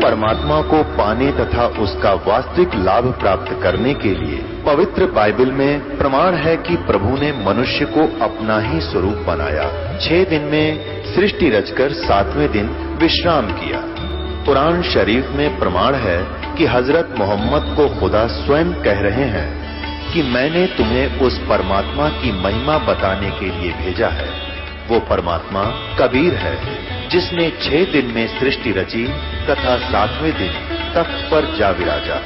परमात्मा को पाने तथा उसका वास्तविक लाभ प्राप्त करने के लिए पवित्र बाइबल में प्रमाण है कि प्रभु ने मनुष्य को अपना ही स्वरूप बनाया। 6 दिन में सृष्टि रचकर 7वें दिन विश्राम किया। कुरान शरीफ में प्रमाण है कि हजरत मोहम्मद को खुदा स्वयं कह रहे हैं कि मैंने तुम्हें उस परमात्मा की महिमा बताने के लिए भेजा है। वो परमात्मा कबीर है जिसने 6 दिन में सृष्टि रची तथा 7वें दिन तख्त पर जा विराजा।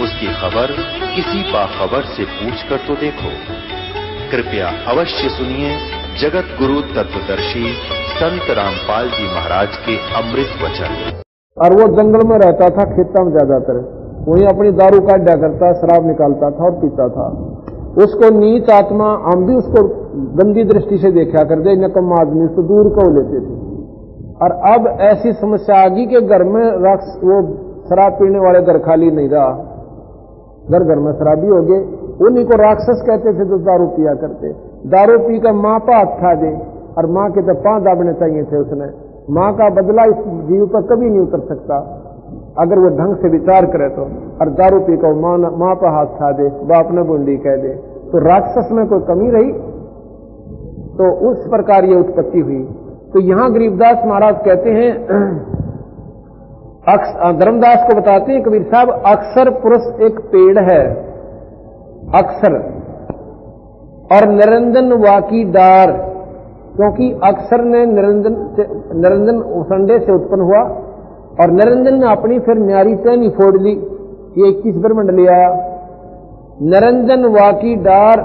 उसकी खबर किसी बाखबर से पूछकर तो देखो। कृपया अवश्य सुनिए जगत गुरु तत्वदर्शी संत रामपाल जी महाराज के अमृत वचन। और वो जंगल में रहता था, खेता में ज्यादातर, वहीं अपनी दारू काटा करता, शराब निकालता था और पीता था। उसको नीच आत्मा, हम भी उसको गंदी दृष्टि से देखा करते, नकम्मा आदमी, उसको दूर को लेते थे। और अब ऐसी समस्या आ गई कि घर में वो शराब पीने वाले घर खाली नहीं रहा, घर घर में शराबी हो गए। उन्हीं को राक्षस कहते थे जो दारू पिया करते। दारू पीकर माँ पर हाथ खा दे, और माँ के तो पांव दाबने चाहिए थे उसने। माँ का बदला इस जीव पर कभी नहीं उतर सकता अगर वो ढंग से विचार करे तो। और दारू पीकर माँ पर हाथ खा दे, बाप ने बूंदी कह दे, तो राक्षस में कोई कमी रही? तो उस प्रकार ये उत्पत्ति हुई। तो यहां गरीबदास महाराज कहते हैं, धर्मदास को बताते हैं कबीर साहब, अक्सर पुरुष एक पेड़ है, अक्सर, और निरंजन वाकी डार, क्योंकि अक्सर ने निरंजन संडे से उत्पन्न हुआ, और निरंजन ने अपनी फिर न्यारी टहनी फोड़ ली, ये 21 ब्रह्मंड ले आया। निरंजन वाकी डार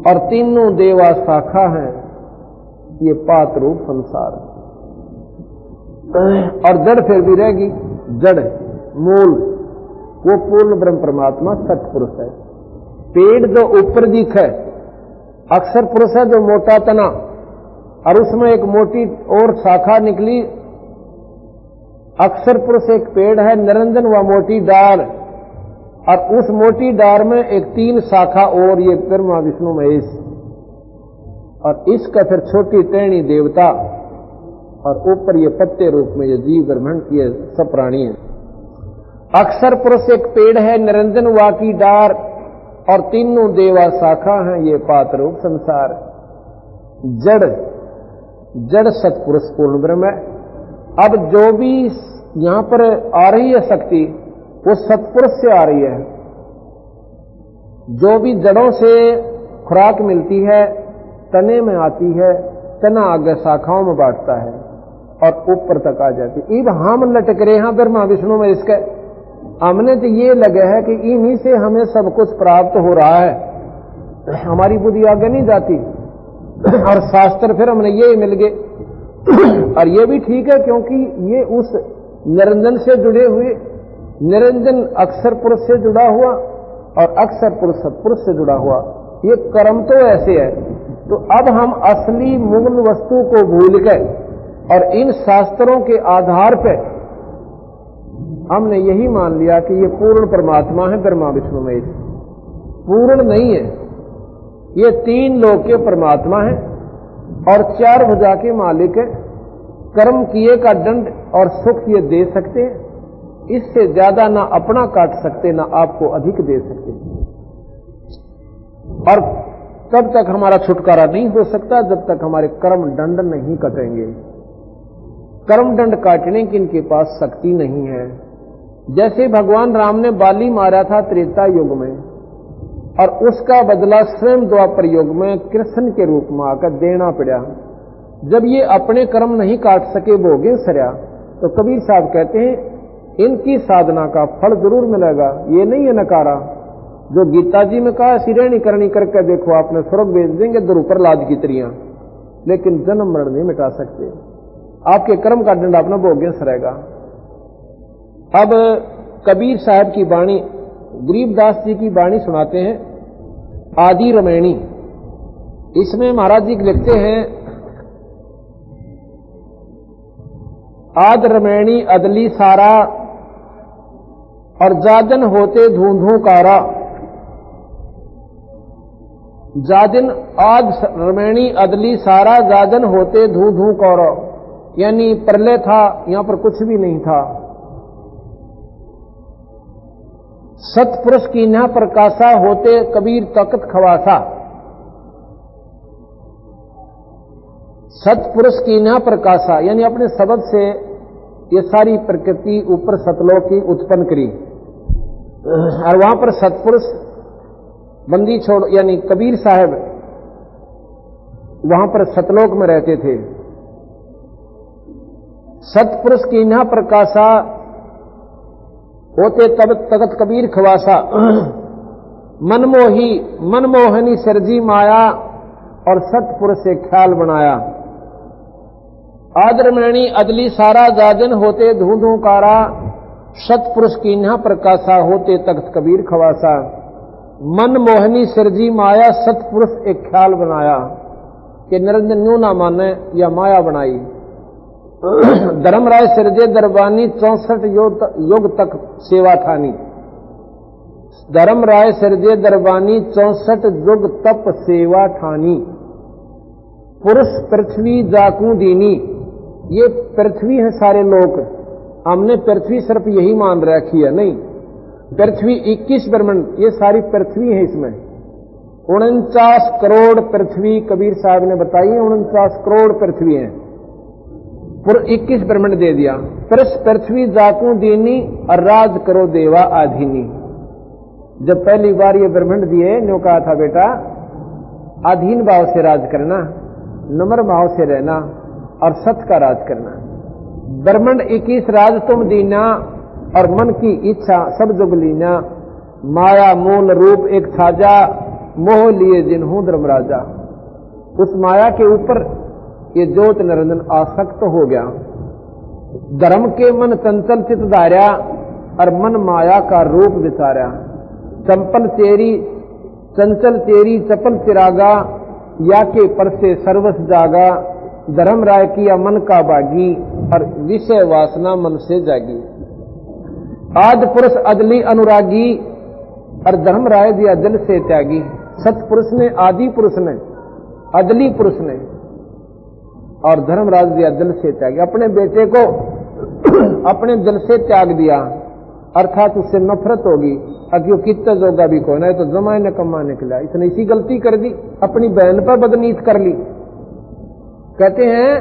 और तीनों देवा शाखा हैं, ये पात रूप संसार। और जड़ फिर भी रहेगी, जड़ मूल वो पूर्ण ब्रह्म परमात्मा सत्पुरुष है। पेड़ जो ऊपर दिखे अक्सर पुरुष है, जो मोटा तना, और उसमें एक मोटी और शाखा निकली। अक्सर पुरुष एक पेड़ है, निरंजन व मोटी डाल, और उस मोटी डार में एक 3 शाखा और, ये ब्रह्मा विष्णु महेश, और इसका फिर छोटी टहनी देवता, और ऊपर ये पत्ते रूप में ये जीव ब्रह्मांड की सब प्राणी है। अक्सर पुरुष एक पेड़ है, निरंजन वाकी डार, और तीनों देवा शाखा हैं, ये पात रूप संसार। जड़ सत्पुरुष पूर्ण ब्रह्म है। अब जो भी यहां पर आ रही है शक्ति, वो सत्पुरुष से आ रही है। जो भी जड़ों से खुराक मिलती है, तने में आती है, तना आगे शाखाओं में बांटता है और ऊपर तक आ जाती है। अब हम लटक रहे हैं ब्रह्मा विष्णु में, इसके हमने तो ये लगे है कि इन्हीं से हमें सब कुछ प्राप्त हो रहा है, हमारी बुद्धि आगे नहीं जाती, और शास्त्र फिर हमने ये मिल गए। और ये भी ठीक है, क्योंकि ये उस निरंजन से जुड़े हुए, निरंजन अक्षर पुरुष से जुड़ा हुआ और अक्षर पुरुष सत्पुरुष से जुड़ा हुआ, ये कर्म तो ऐसे है। तो अब हम असली मूल वस्तु को भूल गए और इन शास्त्रों के आधार पर हमने यही मान लिया कि ये पूर्ण परमात्मा है, ब्रह्मा विष्णु महेश। पूर्ण नहीं है, ये 3 लोक के परमात्मा है और 4 भुजा के मालिक है। कर्म किए का दंड और सुख ये दे सकते हैं, इससे ज्यादा ना अपना काट सकते, ना आपको अधिक दे सकते। और तब तक हमारा छुटकारा नहीं हो सकता जब तक हमारे कर्म दंड नहीं कटेंगे। कर्म दंड काटने की इनके पास शक्ति नहीं है। जैसे भगवान राम ने बाली मारा था त्रेता युग में, और उसका बदला स्वयं द्वापर युग में कृष्ण के रूप में आकर देना पड़ा। जब ये अपने कर्म नहीं काट सके, भोगे सरया, तो कबीर साहब कहते हैं इनकी साधना का फल जरूर मिलेगा, ये नहीं है नकारा। जो गीता जी में कहा, सिरेणी करनी करके देखो, आपने स्वर्ग भेज देंगे दर प्रहलाद की तरियां, लेकिन जन्म मरण नहीं मिटा सकते। आपके कर्म का दंड अपना भोगे सरेगा। अब कबीर साहब की वाणी, गरीबदास जी की वाणी सुनाते हैं, आदि रमैणी। इसमें महाराज जी लिखते हैं, आद रमैणी अदली सारा और जादन होते धूंधू कारा। जादिन आद रमैणी अदली सारा, जादन होते धू धू कौरव, यानी प्रलय था, यहां पर कुछ भी नहीं था। सतपुरुष की न प्रकाशा होते कबीर तकत खवासा। सतपुरुष की न प्रकाशा यानी अपने शब्द से ये सारी प्रकृति ऊपर सतलोक की उत्पन्न करी, और वहां पर सतपुरुष बंदी छोड़ यानी कबीर साहब वहां पर सतलोक में रहते थे। सतपुरुष की न प्रकाशा होते तब तकत कबीर खवासा। मनमोही मनमोहनी सिरजी माया और सतपुरुष से ख्याल बनाया। आदरमणि अदली सारा जाजन होते धू धू कारा। सतपुरुष की न प्रकाशा होते तख्त कबीर खवासा। मनमोहनी सिरजी माया सतपुरुष एक ख्याल बनाया कि निरंजन न्यू ना माने या माया बनाई। धर्मराय सिरजे दरबानी 64 युग तक सेवा ठानी। धर्मराय सिरजे दरबानी 64 युग तप सेवा ठानी। पुरुष पृथ्वी जाकू दीनी, ये पृथ्वी है सारे लोग, हमने पृथ्वी सिर्फ यही मान रखी है, नहीं, पृथ्वी 21 ब्रह्मांड, ये सारी पृथ्वी है। इसमें 49 करोड़ पृथ्वी कबीर साहब ने बताई, 49 करोड़ पृथ्वी है, पूरा 21 ब्रह्मांड दे दिया। पृथ्वी जाकू दीनी और राज करो देवा आधीनी। जब पहली बार ये ब्रह्मांड दिए, न्यों कहा था बेटा आधीन भाव से राज करना, नम्र भाव से रहना और सत का राज करना। ब्रह्मांड 21 राज तुम दीना और मन की इच्छा सब जुग लीना। माया मूल रूप एक साजा, मोह लिए जिन्हू धर्मराजा। उस माया के ऊपर ये ज्योत निरंजन आसक्त हो गया। धर्म के मन चंचल चित धार्या और मन माया का रूप विचारा। चंपल तेरी चंचल तेरी चपल चिरागा, या के पर से सर्वस जागा। धर्मराय किया मन का बागी और विषय वासना मन से जागी। आदि पुरुष अदली अनुरागी और धर्मराय दिया दिल से त्यागी। सतपुरुष ने, आदि पुरुष ने, अदली पुरुष ने और धर्मराज दिया दिल से त्यागी। अपने बेटे को अपने दिल से त्याग दिया, अर्थात उससे नफरत होगी। अक्यों कितना जोगा भी कोई ना, तो जमाए न कमा निकला। इसने इसी गलती कर दी, अपनी बहन पर बदनीत कर ली। कहते हैं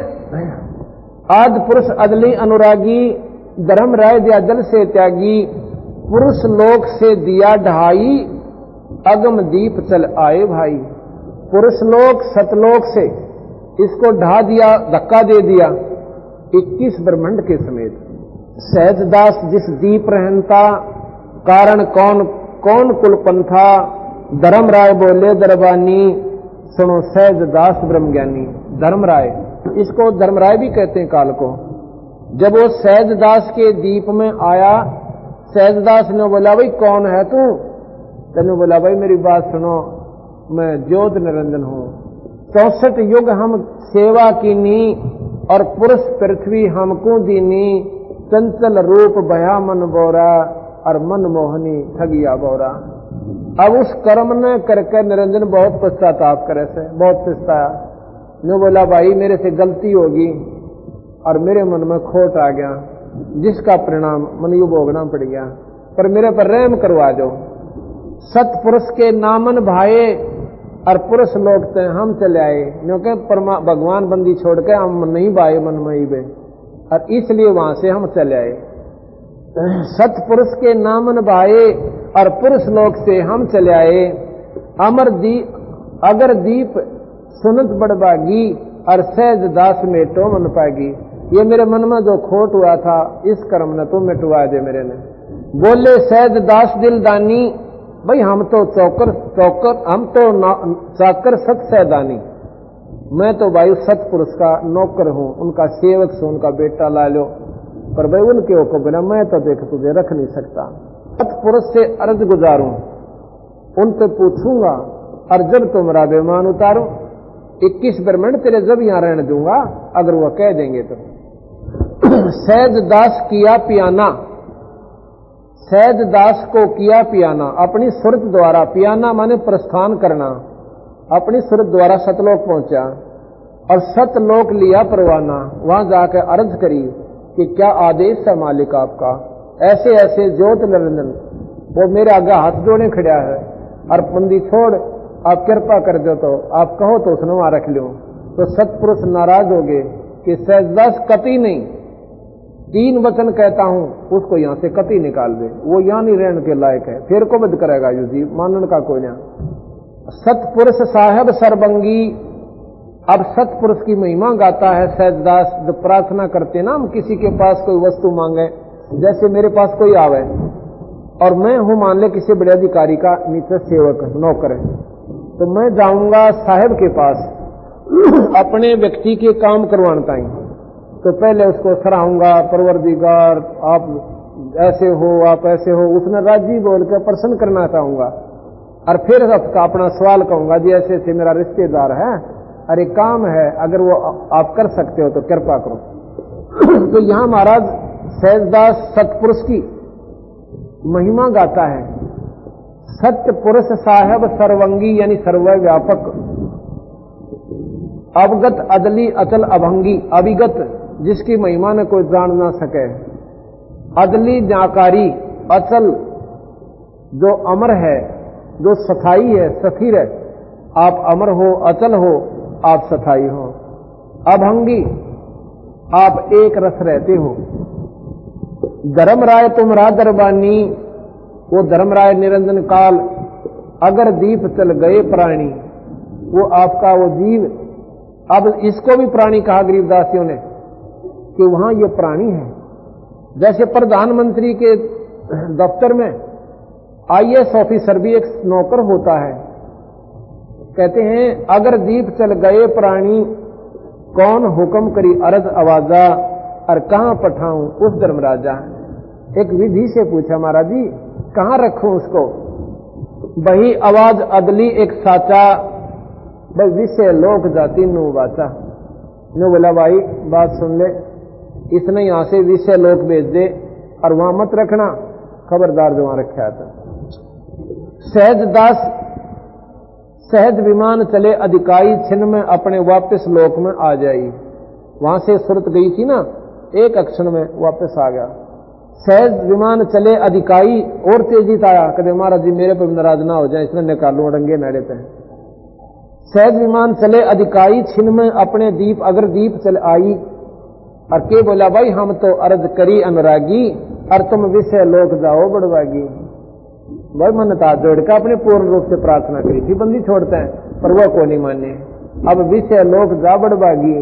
आदि पुरुष अदली अनुरागी, धर्मराय दिया दिल से त्यागी। पुरुष लोक से दिया ढाई, अगम दीप चल आए भाई। पुरुष लोक सतलोक से इसको ढा दिया, धक्का दे दिया 21 ब्रह्मांड के समेत। सहजदास जिस दीप रहनता, कारण कौन कौन कुलपंथा। धर्मराय बोले दरबानी, सुनो सहजदास ब्रह्मज्ञानी। धर्मराय, इसको धर्मराय भी कहते हैं काल को। जब वो सहजदास के दीप में आया, सहजदास ने बोला भाई कौन है तू? तेने बोला भाई मेरी बात सुनो, मैं ज्योत निरंजन हूं। 64 युग हम सेवा कीनी और पुरुष पृथ्वी हमको दीनी। चंचल रूप भया मन बोरा और मन मोहनी ठगिया बोरा। अब उस कर्म ने करके निरंजन बहुत पश्चाताप करे से, बहुत पछताया। ने बोला भाई मेरे से गलती होगी और मेरे मन में खोट आ गया, जिसका परिणाम मन यू भोगना पड़ गया, पर मेरे पर रहम करवा दो। सतपुरुष के नामन भाए और पुरुष लोग थे हम चले आए, क्योंकि भगवान बंदी छोड़ के हम नहीं भाए मन में ही बे, और इसलिए वहां से हम चले आए। सतपुरुष के नामन भाए और पुरुष लोक से हम चले आए। अमर दीप अगर दीप सुनत बड़बागी और सहज दास में तो मन पाएगी। ये मेरे मन में जो खोट हुआ था इस कर्म ने तो मिटवा दे मेरे ने। बोले सहज दास दिलदानी, भाई हम तो चौकर हम तो चाकर सत सहदानी। मैं तो भाई सतपुरुष का नौकर हूं, उनका सेवक से उनका बेटा ला लो, पर भाई उनके को बिना मैं तो देख तुझे रख नहीं सकता। सतपुरुष से अर्ज गुजारूं, उनसे पूछूंगा और जब तुम्हारा बेमान उतारूं 21 ब्रह्मांड तेरे जब यहां रहने दूंगा, अगर वह कह देंगे तो। सहज दास किया पियाना, सहज दास को किया पियाना अपनी सुरत द्वारा। पियाना माने प्रस्थान करना, अपनी सुरत द्वारा सतलोक पहुंचा और सतलोक लिया परवाना। वहां जाकर अर्ज करी कि क्या आदेश है मालिक आपका। ऐसे ऐसे ज्योत निरंजन वो मेरे आगे हाथ जोड़े खड़ा है और बंदी छोड़, आप कृपा कर दो, तो आप कहो तो उसने वहां रख लो। तो सतपुरुष नाराज हो गए कि सहजदास कति नहीं, 3 वचन कहता हूं, उसको यहां से कति निकाल दे, वो यहां नहीं रहने के लायक है, फिर को बद करेगा यू जी, मानन का कोई ना। सतपुरुष साहब सर्वंगी, अब सतपुरुष की महिमा गाता है सहजदास। जब प्रार्थना करते ना हम किसी के पास कोई वस्तु मांगे, जैसे मेरे पास कोई आवे और मैं हूं मान ले किसी बड़े अधिकारी का नीचे सेवक नौकर है, तो मैं जाऊंगा साहब के पास अपने व्यक्ति के काम करवाना ही, तो पहले उसको सराहूंगा, परवरदिगार आप ऐसे हो, आप ऐसे हो, उसने राजी बोल के प्रसन्न करना चाहूंगा, और फिर अपना सवाल कहूंगा जी ऐसे ऐसे मेरा रिश्तेदार है, अरे काम है, अगर वो आप कर सकते हो तो कृपा करो। तो यहां महाराज सहजदास सतपुरुष की महिमा गाता है। सत्य पुरुष साहब सर्वंगी यानी सर्वव्यापक, अवगत अदली अचल अभंगी, अभिगत जिसकी महिमा ने कोई जान ना सके, अदली जाकारी, अचल जो अमर है, जो स्थाई है, स्थिर है, आप अमर हो, अचल हो, आप स्थाई हो, अभंगी आप एक रस रहते हो, धर्मराय तुम्हारा दरबानी, वो धर्मराय निरंजन काल, अगर दीप चल गए प्राणी, वो आपका वो जीव। अब इसको भी प्राणी कहा गरीबदासियों ने कि वहां ये प्राणी है। जैसे प्रधानमंत्री के दफ्तर में IAS ऑफिसर भी एक नौकर होता है, कहते हैं अगर दीप चल गए प्राणी, कौन हुक्म करी अरज आवाजा, और कहां पठाऊं उस धर्मराजा। एक विधि से पूछा महाराज जी कहां रखूं उसको, वही आवाज अदली एक साचा, भाई विषय लोक जाति नु वाचा। नो बोला भाई बात सुन ले, इसने यहां से विषय लोक भेज दे और वहां मत रखना, खबरदार जो वहां रखा था। सहजदास सहज विमान चले अधिकाई, छिन में अपने वापस लोक में आ जाई। वहां से सुरत गई थी ना, एक अक्षण में वापस आ गया। सहज विमान चले अधिकाई, और तेजी आया, कदे महाराज जी मेरे पर नाराज ना हो जाए, इसने निकालू अड़ंगे नाड़े पे। सहज विमान चले अधिकाई, छिन में अपने दीप, अगर दीप चल आई, और के बोला भाई हम तो अर्ज करी अनुरागी, और तुम विषय लोक जाओ बड़वागी। भाई मनता जोड़कर अपने पूर्ण रूप से प्रार्थना करी थी, बंदी छोड़ते हैं पर वो को नहीं माने। अब विषय लोक जा बड़वागी,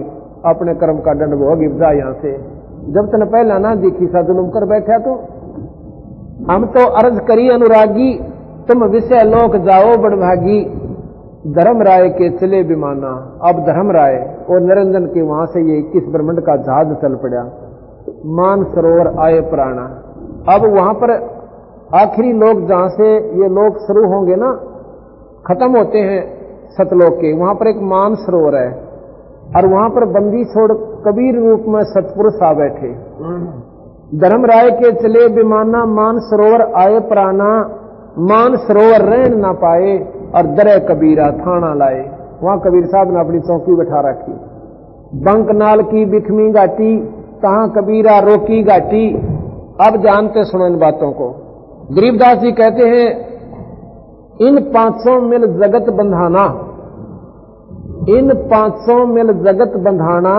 अपने कर्म का दंड भोग जा यहां से। जब तन पहला ना दिखी सा जुलुम कर बैठा, तो हम तो अर्ज करी अनुरागी, तुम विषय लोक जाओ बड़भागी। धर्मराय के चले विमाना, अब धर्मराय और निरंजन के वहां से ये 21 ब्रह्मंड का जहाज चल पड़ा। मान सरोवर आए प्राणा, अब वहां पर आखिरी लोग जहां से ये लोग शुरू होंगे ना, खत्म होते हैं सतलोक के, वहां पर एक मान सरोवर है, और वहां पर बंदी छोड़ कबीर रूप में सतपुरुष आ बैठे। धर्मराय के चले विमाना, मान सरोवर आए प्राणा, मान सरोवर रहन ना पाए, और दरे कबीरा थाना लाए। वहां कबीर साहब ने अपनी चौकी बैठा रखी। बंकनाल की बिखमी घाटी, कहां कबीरा रोकी घाटी। अब जानते सुनो इन बातों को। गरीबदास जी कहते हैं इन 500 मिल जगत बंधाना, इन 500 मिल जगत बंधाना,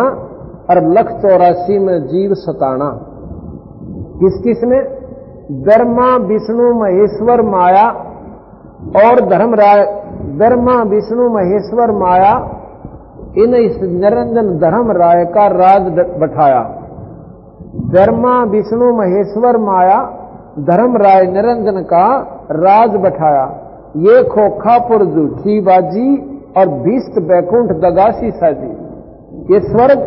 और 184 में जीव सताना। किस किस में? ब्रह्मा विष्णु महेश्वर माया और धर्मराय। ब्रह्मा विष्णु महेश्वर माया, इन इस निरंजन धर्मराय का राज बैठाया। ब्रह्मा विष्णु महेश्वर माया, धर्मराय निरंजन का राज बैठाया। ये खोखापुर झूठी बाजी, और भीष्ट बैकुंठ दगासी साजी। ये स्वर्ग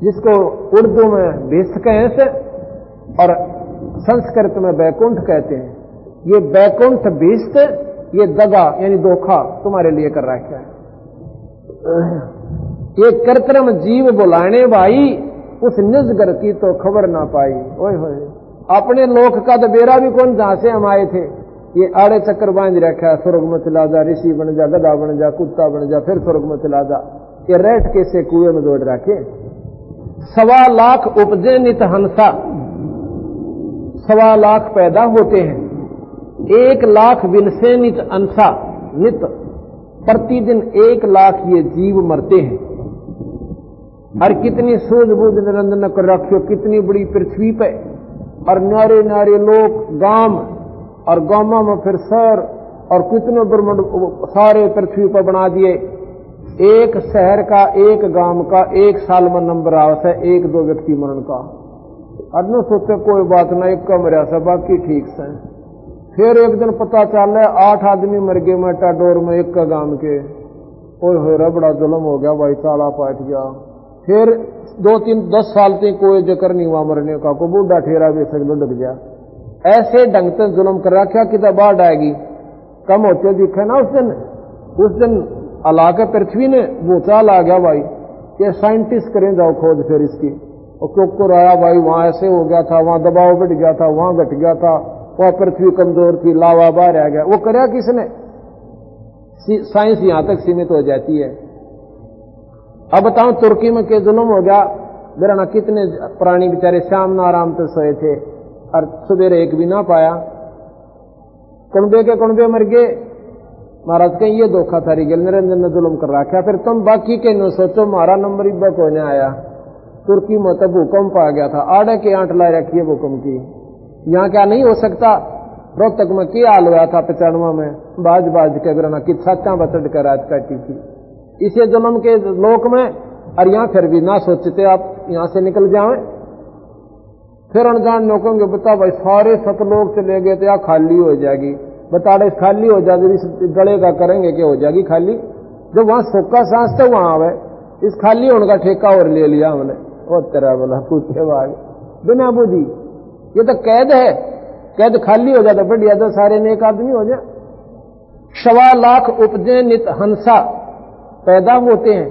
जिसको उर्दू में भीष्ट कहें से, और संस्कृत में बैकुंठ कहते हैं, ये बैकुंठ भीष्ट, ये दगा यानी धोखा तुम्हारे लिए कर रखा है। ये कृत्रिम जीव बुलाने भाई, उस निजगर की तो खबर ना पाई। ओए होए, अपने लोक का तो बेरा भी कौन, जहां से हम आए थे। ये आड़े चक्कर बांध रखा है, स्वर्ग में चला जा, ऋषि बन जा, गधा बन जा, कुत्ता बन जा, फिर स्वर्ग में चला जा। ये रेट के से कुएं में जोड़ रखे। 1.25 लाख उपजे नित हंसा, 1.25 लाख पैदा होते हैं, 1,00,000 विनसे नित अंसा, नित प्रतिदिन 1,00,000 ये जीव मरते हैं। और कितनी सूझबूझ निरंजन कर रखियो, कितनी बड़ी पृथ्वी पे, और न्यारे न्यारे लोग गांव, और गांवों में फिर शहर, और कितने ब्रह्मांड सारे पृथ्वी पर बना दिए। एक शहर का, एक गांव का 1 साल में नंबर आवत है 1-2 व्यक्ति मरण का। अदनो सोचे कोई बात ना, एक का मरा सा, बाकी ठीक से। फिर एक दिन पता चल 8 आदमी मर गए मेटाडोर में, एक का गांव के। ओए हो बड़ा जुल्म हो गया भाई, ताला पाट गया। फिर 2-3-10 साल तक कोई जिक्र नहीं हुआ मरने का, को बूढ़ा ठेरा भी सकल डग गया। ऐसे ढंग से जुल्म कर रखा कि तब बाढ़ आएगी, कम होते दिखे ना। उस दिन अल्लाह के पृथ्वी ने भूचाल आ गया भाई, ये साइंटिस्ट करें जाओ खोज फिर इसकी। और क्यों आया भाई, वहां ऐसे हो गया था, वहां दबाव बढ़ गया था, वहां घट गया था, वह पृथ्वी कमजोर थी, लावा बाहर आ गया। वो कराया किसने? साइंस यहां तक सीमित हो जाती है। अब बताओ तुर्की में के जुल्म हो गया, बेराना कितने प्राणी बेचारे शाम ना आराम से सोए थे, और सवेरे एक भी ना पाया, कुंबे के कुंबे मर गए। महाराज कहीं ये धोखा थारी गल, निरंजन ने जुल्म कर रखा। फिर तुम बाकी के न सोचो, हमारा नंबर इब्बा कोने आया। तुर्की में तो भूकंप आ गया था, आड़े के आंट ला रखी है भूकंप की। यहाँ क्या नहीं हो सकता? रोहतक में क्या हाल हुआ था 95 में, बाज बाज के बिना कि छाचा बचड़ कर रात काटी थी इसे जुल्म के लोक में। और यहाँ फिर भी ना सोचते आप यहाँ से निकल जाए। फिर अनजान लोगों के बता भाई सारे 7 लोग चले गए तो या खाली हो जाएगी। बता रहे खाली हो जाएगी, इस गले का करेंगे कि हो जाएगी खाली। जब वहां सोखा सांस तो वहां आवे, इस खाली होने का ठेका और ले लिया हमने। और तेरा बोला पूछे भाग बिना बुझी, ये तो कैद है, कैद खाली हो जाता बढ़िया, तो सारे नेक आदमी हो जाए। 1.25 लाख उपजे नित हंसा पैदा होते हैं,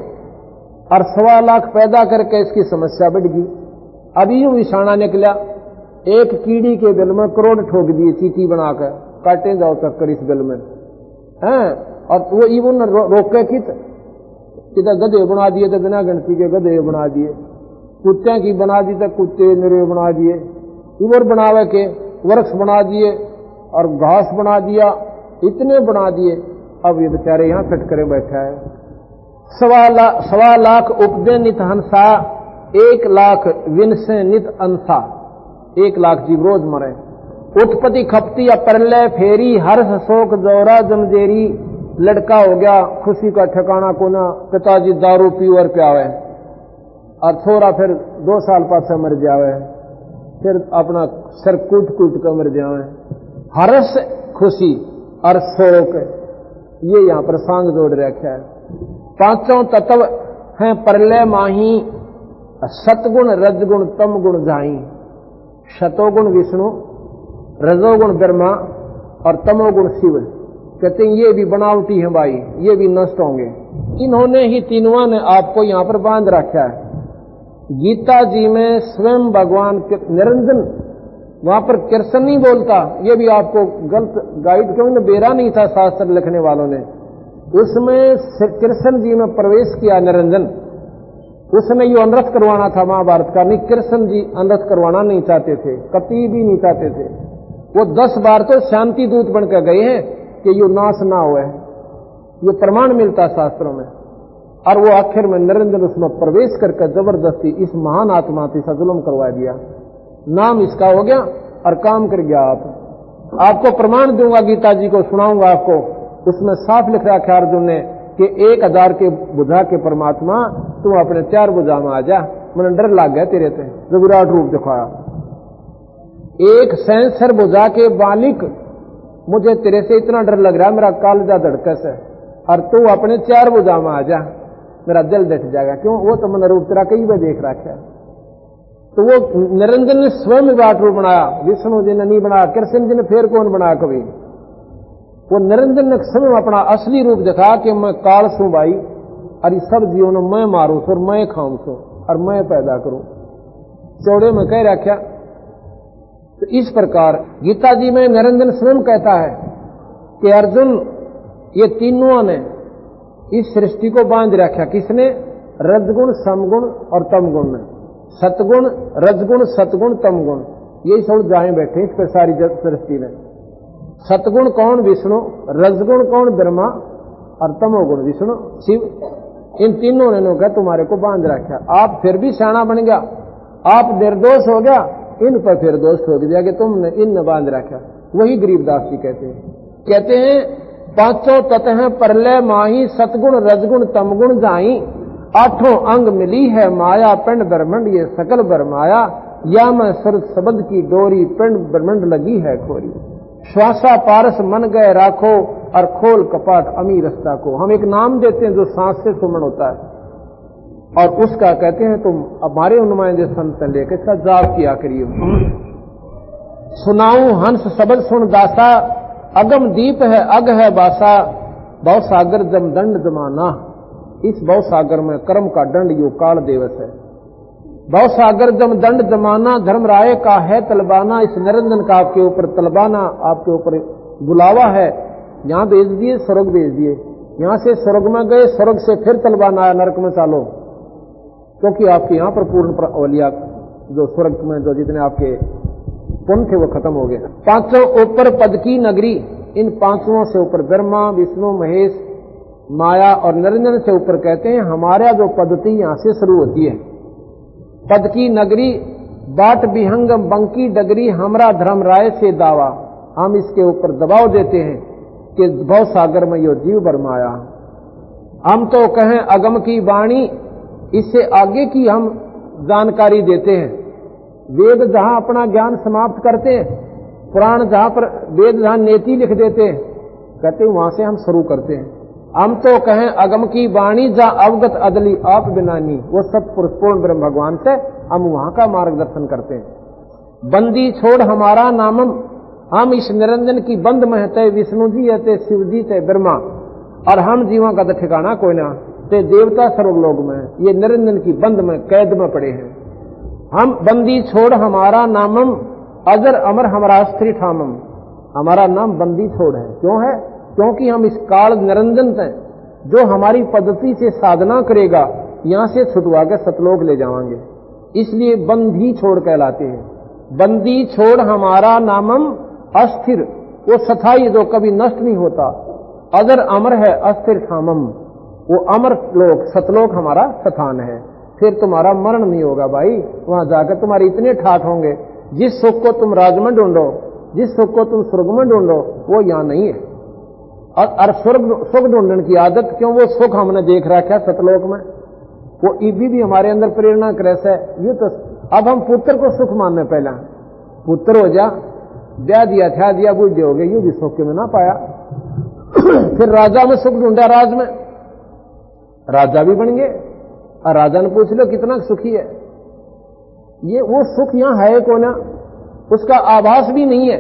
और 1.25 लाख पैदा करके इसकी समस्या बढ़ गई। अभी यूं विषाणा निकला, एक कीड़ी के बिल में करोड़ ठोक दिए चीटी बनाकर, काटे जाओ चक्कर इस बिल में हैं। और वो इवन रोके किधर गधे बना दिए तो बिना गिनती के गधे बना दिए, कुत्ते की बना दी तो कुत्ते निरे बना दिए, इवर बनावे के वृक्ष बना दिए और घास बना दिया, इतने बना दिए। अब ये बेचारे यहां फटकरे बैठा है। 1.25 लाख उपदे नित हंसा, 1 लाख विनसे नित अंसा, 1 लाख जीव रोज मरे। उत्पत्ति खपती या परलय फेरी, हर्ष शोक दौरा जमजेरी। लड़का हो गया खुशी का ठिकाना कोना, पिताजी दारू पी और प्यावे, और छोरा फिर 2 साल पासे मर जावे, फिर अपना सर कूट कर मर जावे। हर्ष खुशी और शोक, ये यहां पर सांग जोड़ रखा है। 5 तत्व हैं परलय माही, सतगुण रजगुण तम गुण जाई। शतोगुण विष्णु, रजोगुण ब्रह्मा और तमोगुण शिव। कहते हैं ये भी बनावटी है भाई, ये भी नष्ट होंगे। इन्होंने ही तीनों ने आपको यहां पर बांध रखा है। गीता जी में स्वयं भगवान निरंजन, वहां पर कृष्ण नहीं बोलता, ये भी आपको गलत गाइड क्यों ने बेरा नहीं था शास्त्र लिखने वालों ने। उसमें कृष्ण जी में प्रवेश किया निरंजन, उसने यो अनर्थ करवाना था महाभारत का। नहीं, कृष्ण जी अनर्थ करवाना नहीं चाहते थे, कभी भी नहीं चाहते थे। वो 10 बार तो शांति दूत बनकर गए हैं कि यो नाश ना हुए, ये प्रमाण मिलता शास्त्रों में। और वो आखिर में निरंजन उसमें प्रवेश करके जबरदस्ती इस महान आत्मा से जुल्म करवा दिया। नाम इसका हो गया और काम कर गया। आपको प्रमाण दूंगा, गीता जी को सुनाऊंगा आपको, उसमें साफ लिख रखा है अर्जुन ने कि 1000 के बुझा के परमात्मा तू अपने 4 बुझा में आ जा, मैंने डर लग गया तेरे से, जो विराट रूप दिखाया। 1 सेंसर बुझा के बालिक, मुझे तेरे से इतना डर लग रहा है, मेरा कालजा धड़कस है, और तू अपने 4 बुझा में आ जा, मेरा दिल डट जाएगा। क्यों? वो तो मैंने रूप तेरा कई बार देख रखा है। तो वो निरंजन ने स्वयं विराट रूप बनाया, विष्णु जी ने नहीं बनाया, कृष्ण जी ने फिर कौन बनाया कभी। वो निरंजन ने स्वयं अपना असली रूप दिखा कि मैं काल सू भाई, और इस सब जीवों ने मैं मारू सो, और मैं खाऊं सो, और मैं पैदा करूं। चौड़े में कह रखा। तो इस प्रकार गीता जी में निरंजन स्वयं कहता है कि अर्जुन, ये तीनों ने इस सृष्टि को बांध रखा। किसने? रजगुण, समगुण और तमगुण ने। सतगुण, रजगुण, सतगुण, तमगुण, यही सब जाए बैठे इस पर सारी सृष्टि में। सतगुण कौन? विष्णु। रजगुण कौन? ब्रह्मा। और तमोगुण विष्णु शिव। इन तीनों ने कहा तुम्हारे को बांध रखा। आप फिर भी शाना बन गया, आप निर्दोष हो गया, इन पर फिर दोष ठोक दिया कि तुमने इन बांध रखा। वही गरीबदास जी कहते हैं पांचों तत्व हैं परलय माही, सतगुण रजगुण तमगुण जाई, आठों अंग मिली है माया, पिंड ब्रह्मंड ये सकल बरमाया, या मैं सुर शब्द की डोरी, पिंड ब्रह्मंड लगी है खोरी, श्वासा पारस मन गए राखो, और खोल कपाट अमी रस्ता को। हम एक नाम देते हैं जो सांस से सुमन होता है, और उसका कहते हैं तुम हमारे नुमाइंदे संत लेकर इसका जाप किया करिए। सुनाऊं हंस शब्द सुन दासा, अगम दीप है अग है बासा, भव सागर जम दंड जमाना। इस भव सागर में कर्म का दंड यो काल दिवस है। भव सागर जम दंड जमाना, धर्म राय का है तलबाना। इस निरंजन का आपके ऊपर तलबाना, आपके ऊपर बुलावा है। यहां भेज दिए, स्वर्ग भेज दिए, यहां से स्वर्ग में गए, स्वर्ग से फिर तलबाना आया, नरक में चालो, क्योंकि आपके यहां पर पूर्ण औलिया जो स्वर्ग में जो जितने आपके पुण्य थे वो खत्म हो गए। पांचों ऊपर पद की नगरी, इन पांचों से ऊपर ब्रह्मा विष्णु महेश माया और निरंजन से ऊपर कहते हैं हमारा जो पद्धति यहां से शुरू होती है। पद की नगरी बाट विहंगम बंकी डगरी, हमरा धर्म राय से दावा। हम इसके ऊपर दबाव देते हैं कि भव सागर में यो जीव बरमाया। हम तो कहें अगम की वाणी, इससे आगे की हम जानकारी देते हैं। वेद जहां अपना ज्ञान समाप्त करते हैं, पुराण जहां पर वेद जहां नेति लिख देते हैं, कहते हैं वहां से हम शुरू करते हैं। हम तो कहें अगम की वाणी जहां अवगत अदली आप बिनानी, वो सतपुरुष पूर्ण ब्रह्म भगवान से हम वहां का मार्गदर्शन करते हैं। बंदी छोड़ हमारा नामम, हम इस निरंजन की बंद में है, विष्णु जी है, शिव जी है, ब्रह्मा, और हम जीवों का तो ठिकाना कोई ना, ते देवता सर्वलोक में, ये निरंजन की बंद में कैद में पड़े हैं। हम बंदी छोड़ हमारा नामम, अजर अमर हमारा स्त्री ठामम। हमारा नाम बंदी छोड़ है, क्यों है? क्योंकि हम इस काल निरंजन हैं, जो हमारी पद्धति से साधना करेगा यहां से छुटवा के सतलोक ले जाएंगे, इसलिए बंदी छोड़ कहलाते हैं। बंदी छोड़ हमारा नामम, अस्थिर वो सथाई जो कभी नष्ट नहीं होता, अजर अमर है अस्थिर ठामम, वो अमर लोक सतलोक हमारा स्थान है। फिर तुम्हारा मरण नहीं होगा भाई, वहां जाकर तुम्हारे इतने ठाठ होंगे, जिस सुख को तुम राज में ढूंढो, जिस सुख को तुम स्वर्ग में ढूंढो, वो यहां नहीं है। और स्वर्ग सुख ढूंढने की आदत क्यों? वो सुख हमने देख रखा है सतलोक में, वो इबी भी हमारे अंदर प्रेरणा कैसे है। ये तो अब हम पुत्र को सुख मानने, पहला पुत्र हो जा, ब्याह दिया था दिया बुझ हो गए, यू भी सुख में ना पाया। फिर राजा में सुख ढूंढा, राज में राजा भी बन गए, और राजा ने पूछ लो कितना सुखी है, ये वो सुख यहां है को ना, उसका आभास भी नहीं है।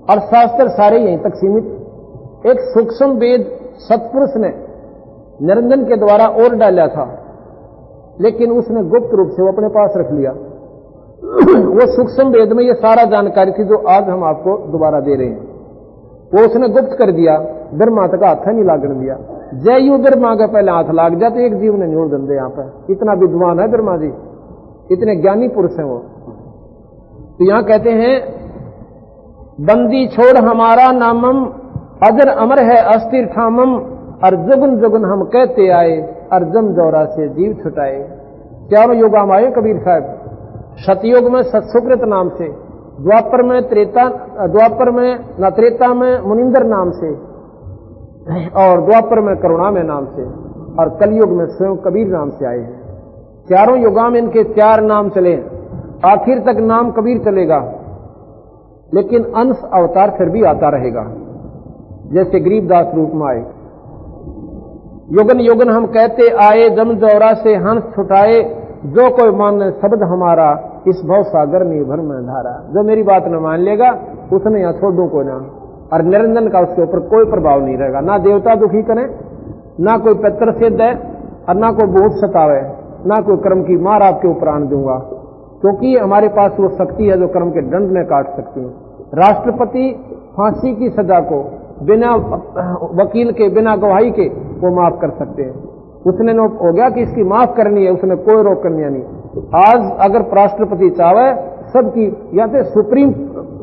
और शास्त्र सारे यहीं तक सीमित। एक सूक्ष्म वेद सतपुरुष ने निरंजन के द्वारा और डाला था, लेकिन उसने गुप्त रूप से वो अपने पास रख लिया। वो सूक्ष्म वेद में ये सारा जानकारी थी जो आज हम आपको दोबारा दे रहे हैं, वो उसने गुप्त कर दिया। ब्रह्मा तक हाथ नहीं लागने दिया। जय यू ब्रह्मा के पहले हाथ लाग जाते, एक जीव ने न्यूर दंदे। यहां पर इतना विद्वान है ब्रह्मा जी, इतने ज्ञानी पुरुष हैं वो। तो यहां कहते हैं बंदी छोड़ हमारा नामम, अजर अमर है अस्थिर ठामम, और जुगन जुगन हम कहते आए, और जम जौरा से जीव छुटाए। चारों युग हम आए कबीर साहब। सतयुग में सत्सुकृत नाम से, द्वापर में त्रेता में मुनिंदर नाम से, और द्वापर में करुणा में नाम से, और कलयुग में स्वयं कबीर नाम से आए हैं। चारों युगा में इनके चार नाम चले, आखिर तक नाम कबीर चलेगा, लेकिन अंश अवतार फिर भी आता रहेगा, जैसे गरीबदास रूप में आए। युगन युगन हम कहते आए, जम जौरा से हंस छुटाए, जो कोई मान शब्द हमारा, इस भव सागर निर्भर में धारा। जो मेरी बात न मान लेगा उसने यहां छोड़ दूं को ना, और निरंजन का उसके ऊपर कोई प्रभाव नहीं रहेगा। ना देवता दुखी करे, ना कोई पितर सिद्ध है, और ना कोई भूत सतावे, ना कोई कर्म की मार आपके ऊपर आन दूंगा, क्योंकि हमारे पास वो शक्ति है जो कर्म के दंड में काट सकती है। राष्ट्रपति फांसी की सजा को बिना वकील के, बिना गवाही के वो माफ कर सकते हैं। उसने हो गया कि इसकी माफ करनी है, उसने कोई रोक करनी नहीं। आज अगर राष्ट्रपति चाहे सबकी या तो सुप्रीम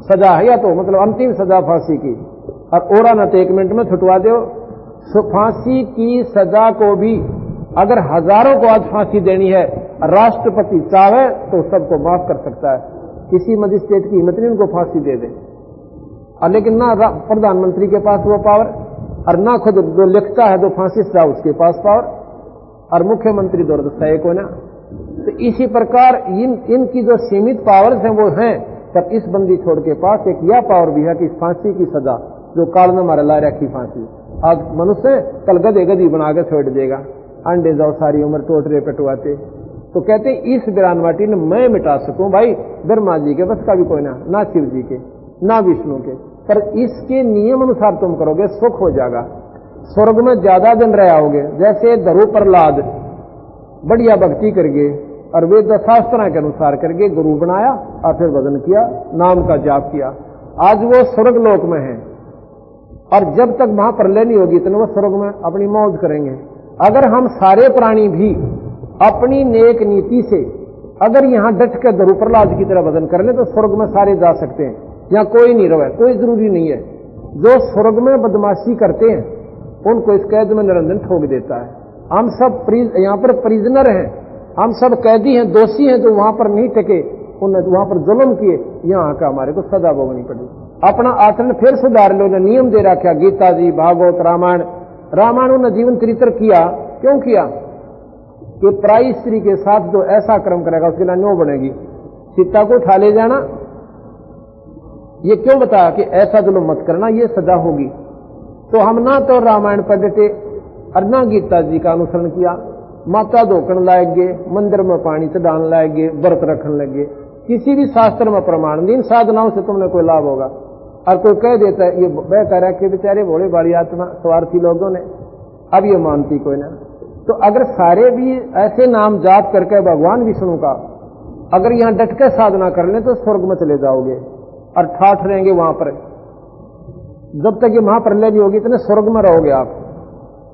सजा है या तो मतलब अंतिम सजा फांसी की, और न तो 1 मिनट में छुटवा दो। फांसी की सजा को भी अगर हजारों को आज फांसी देनी है, राष्ट्रपति चाहे तो सबको माफ कर सकता है, किसी मजिस्ट्रेट की हिम्मत नहीं उनको फांसी दे दे। लेकिन ना प्रधानमंत्री के पास वो पावर, और ना खुद जो लिखता है जो फांसी सजा उसके पास पावर, और मुख्यमंत्री दुर्दशा एक होना। तो इसी प्रकार इनकी जो सीमित पावर्स हैं वो हैं, पर इस बंदी छोड़ के पास एक यह पावर भी है कि फांसी की सजा जो काल में मारा ला रखी फांसी, आज मनुष्य कल गधे गधी बना के छोड़ देगा, अंडे जाओ सारी उम्र टोटरे पेटवाते। तो कहते इस बिरानवाटी ने मैं मिटा सकूं भाई, ब्रह्मा जी के बस का भी कोई ना शिव जी के ना विष्णु के, पर इसके नियम अनुसार तुम करोगे सुख हो जाएगा, स्वर्ग में ज्यादा दिन रह आओगे। जैसे धरु प्रहलाद बढ़िया भक्ति करके और वेद शास्त्र के अनुसार करके गुरु बनाया और फिर भजन किया, नाम का जाप किया, आज वो स्वर्ग लोक में है, और जब तक महाप्रलय नहीं होगी इतने वो स्वर्ग में अपनी मौज करेंगे। अगर हम सारे प्राणी भी अपनी नेक नीति से अगर यहां डट के धरु प्रहलाद की तरह भजन कर ले तो स्वर्ग में सारे जा सकते हैं, यहाँ कोई नहीं रहे, कोई जरूरी नहीं है। जो स्वर्ग में बदमाशी करते हैं उनको इस कैद में निरंजन ठोक देता है। हम सब यहाँ पर प्रिजनर हैं, हम सब कैदी हैं, दोषी हैं, जो वहां पर नहीं टिके, उन्होंने वहां पर जुल्म किए, यहाँ का हमारे को सजा भोगनी पड़ी। अपना आचरण फिर सुधार लो, नियम दे रखा गीता जी, भागवत, रामायण उन्होंने जीवन चरित्र किया। क्यों किया कि प्राय स्त्री के साथ जो ऐसा कर्म करेगा उसके लिए न्यों बनेगी, सीता को उठा ले जाना। ये क्यों बताया कि ऐसा जुल्म मत करना, ये सजा होगी। तो हम ना तो रामायण पर डटे और ना गीता जी का अनुसरण किया, माता धोकन लाएंगे, मंदिर में पानी चढ़ाने लाएंगे, व्रत रखने लगे, किसी भी शास्त्र में प्रमाण नहीं। इन साधनाओं से तुमने कोई लाभ होगा। और कोई कह देता है ये वह कह रहा कि बेचारे भोले बाड़ी आत्मा स्वार्थी लोगों ने, अब ये मानती कोई ना। तो अगर सारे भी ऐसे नाम जाप करके भगवान विष्णु का अगर यहां डट के साधना कर ले तो स्वर्ग में चले जाओगे और ठाठ रहेंगे वहां पर, जब तक ये महाप्रलय नहीं होगी इतने स्वर्ग में रहोगे आप।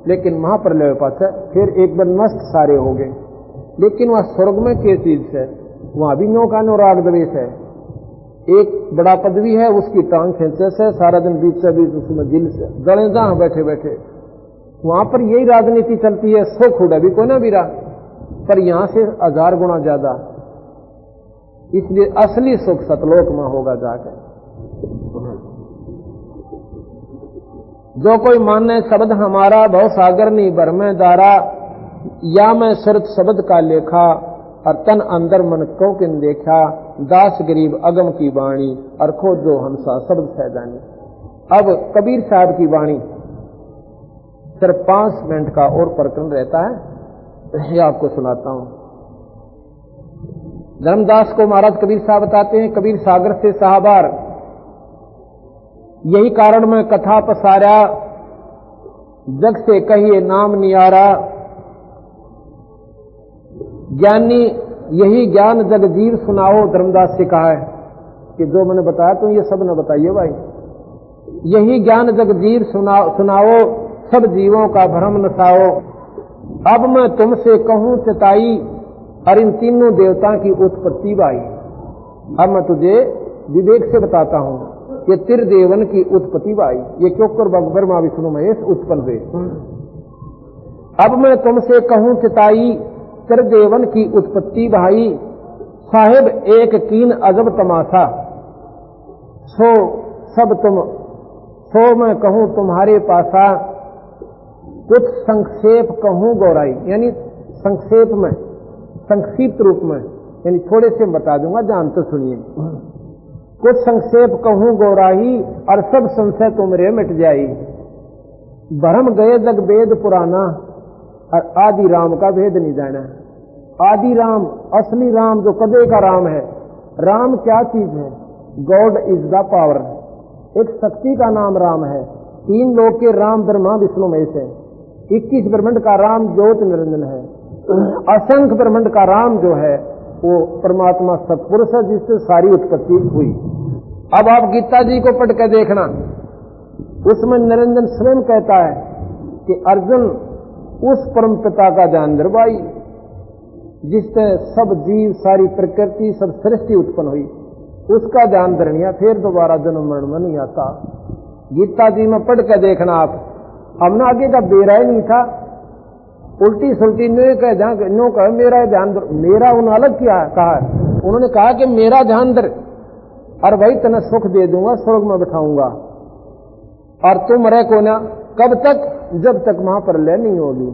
लेकिन महाप्रलय पास है फिर एक बार नष्ट सारे हो गए। लेकिन वह स्वर्ग में किस चीज है, वहां भी नो का नो राग द्वेष है। एक बड़ा पदवी है उसकी टांग खींचे से सारा दिन बीच से बीच उसमें दिल से गले जहां बैठे बैठे वहां पर यही राजनीति चलती है। सुख उड़ा भी कोई ना भी रहा, पर यहां से 1000 गुना ज्यादा, इसलिए असली सुख सतलोक में होगा जाकर। जो कोई माने शब्द हमारा भव सागर नहीं भर में दारा, या मैं सुरत शब्द का लेखा और तन अंदर मन को किन देखा, दास गरीब अगम की वाणी और खोजो हंसा शब्द सैदानी। अब कबीर साहब की वाणी सिर्फ 5 मिनट का और प्रकरण रहता है, ये आपको सुनाता हूं। धर्मदास को महाराज कबीर साहब बताते हैं, कबीर सागर से साहबार, यही कारण मैं कथा पसारा, जग से कहिए नाम नियारा, ज्ञानी यही ज्ञान जग जीव सुनाओ। धर्मदास से कहा है कि जो मैंने बताया तो ये सब न बताइए भाई, यही ज्ञान जग जीव सुनाओ, सब जीवों का भ्रम नसाओ। अब मैं तुमसे कहूं चिताई, और इन तीनों देवता की उत्पत्ति भाई। अब मैं तुझे विवेक से बताता हूं कि त्रिदेवन की उत्पत्ति भाई, ये क्यों कर ब्रह्मा विष्णु महेश उत्पन्न हुए। अब मैं तुमसे कहूं चिताई, त्रिदेवन की उत्पत्ति भाई, साहिब एक कीन अजब तमाशा, सो सब तुम सो मैं कहूं तुम्हारे पासा, कुछ संक्षेप कहूं गौराई, यानी संक्षेप में संक्षिप्त रूप में, यानी थोड़े से बता दूंगा, जानते सुनिए। कुछ संक्षेप कहूं गौराई, और सब संशय तुमरे मिट जाई। भरम गए जग वेद पुराना, और आदि राम का भेद नहीं जाना। आदि राम, असली राम जो कदे का राम है। राम क्या चीज है? गॉड इज द पावर, एक शक्ति का नाम राम है। 3 लोक के राम ब्रह्मा विष्णु महेश है। 21 ब्रह्मांड का राम ज्योति निरंजन है। असंख्य ब्रह्मांड का राम जो है वो परमात्मा सत्पुरुष है, जिससे सारी उत्पत्ति हुई। अब आप गीता जी को पढ़ कर देखना, उसमें निरंजन स्वयं कहता है कि अर्जुन उस परम पिता का ध्यान दरबाई जिससे सब जीव, सारी प्रकृति, सब सृष्टि उत्पन्न हुई। उसका ध्यान धरनिया, फिर दोबारा जन्म मरण में नहीं आता। गीता जी में पढ़ के देखना आप, हमने आगे का बेरा ही नहीं था, उल्टी सुल्टी नो कह मेरा ध्यान धर, मेरा उन्होंने अलग किया कहा है, उन्होंने कहा कि मेरा ध्यान धर और भाई तने सुख दे दूंगा, स्वर्ग में बैठाऊंगा और तुम रह को ना, कब तक, जब तक महाप्रलय नहीं होगी।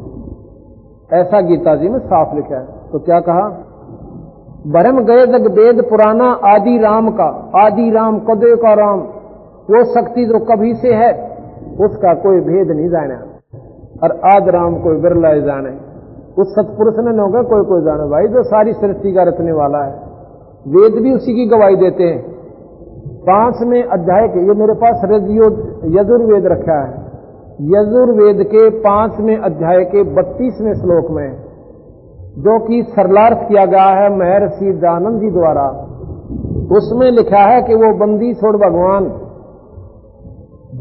ऐसा गीता जी में साफ लिखा है। तो क्या कहा, भरम गए जग वेद पुराना, आदि राम का, आदि राम कदे का राम, वो शक्ति जो कभी से है उसका कोई भेद नहीं जाना, और आज राम कोई बिरला ही जाने, उस सतपुरुष ने न होगा कोई कोई जाने भाई, जो सारी सृष्टि का रचने वाला है। वेद भी उसी की गवाही देते हैं। 5वें अध्याय के, ये मेरे पास यजुर्वेद रखा है, यजुर्वेद के 5वें अध्याय के 32वें श्लोक में, जो कि सरलार्थ किया गया है महर्षि दयानंद जी द्वारा, उसमें लिखा है कि वो बंदी छोड़ भगवान,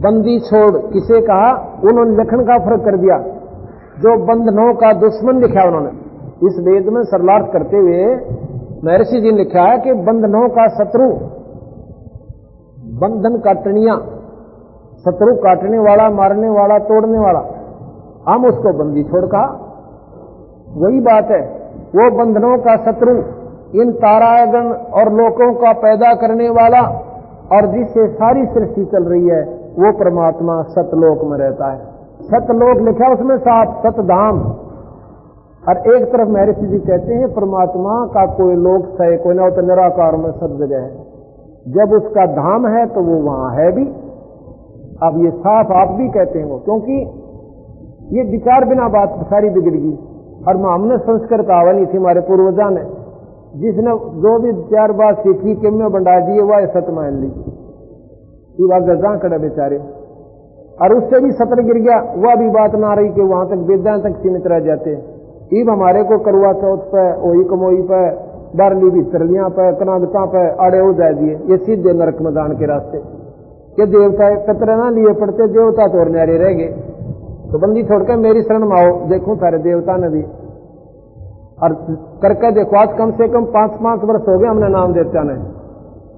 बंदी छोड़ किसे कहा, उन्होंने लखन का फर्क कर दिया, जो बंधनों का दुश्मन लिखा उन्होंने। इस वेद में सरलार्थ करते हुए महर्षि जी ने लिखा है कि बंधनों का शत्रु, बंधन काटनिया, शत्रु काटने वाला, मारने वाला, तोड़ने वाला, हम उसको बंदी छोड़ कहा। वही बात है, वो बंधनों का शत्रु, इन तारागण और लोकों का पैदा करने वाला और जिससे सारी सृष्टि चल रही है, वो परमात्मा सतलोक में रहता है। सतलोक लिखा उसमें साफ, सतधाम। और एक तरफ महर्षि जी कहते हैं परमात्मा का कोई लोक सह कोई ना, तो निराकार में सब जगह है, जब उसका धाम है तो वो वहां है भी। अब ये साफ आप भी कहते हैं वो, क्योंकि ये विचार बिना बात सारी बिगड़ गई। और हमने संस्कृत आवनी थी हमारे पूर्वजा ने, जिसने जो भी 4 बात सीखी कि में बंडा दिए वह सत मान ली, ये बात गजा कड़े बेचारे, और उससे भी सत्र गिर गया, वह भी बात ना रही कि वहां तक वेदां तक सीमित रह जाते। ईब हमारे को करवा चौथ पे, ओही कमोई पे, बारली भीतरलियां पे, कनागता पे आड़े हो जाए दिए, ये सीधे नरक मैदान के रास्ते के। देवता कतरे ना लिए पड़ते, देवता तो और न्यारे रह गए, तो बंदी छोड़कर मेरी शरण में आओ, देखूं सारे देवता ने भी। और करके देखो, आज कम से कम 5-5 वर्ष हो गए हमने नाम देवता ने,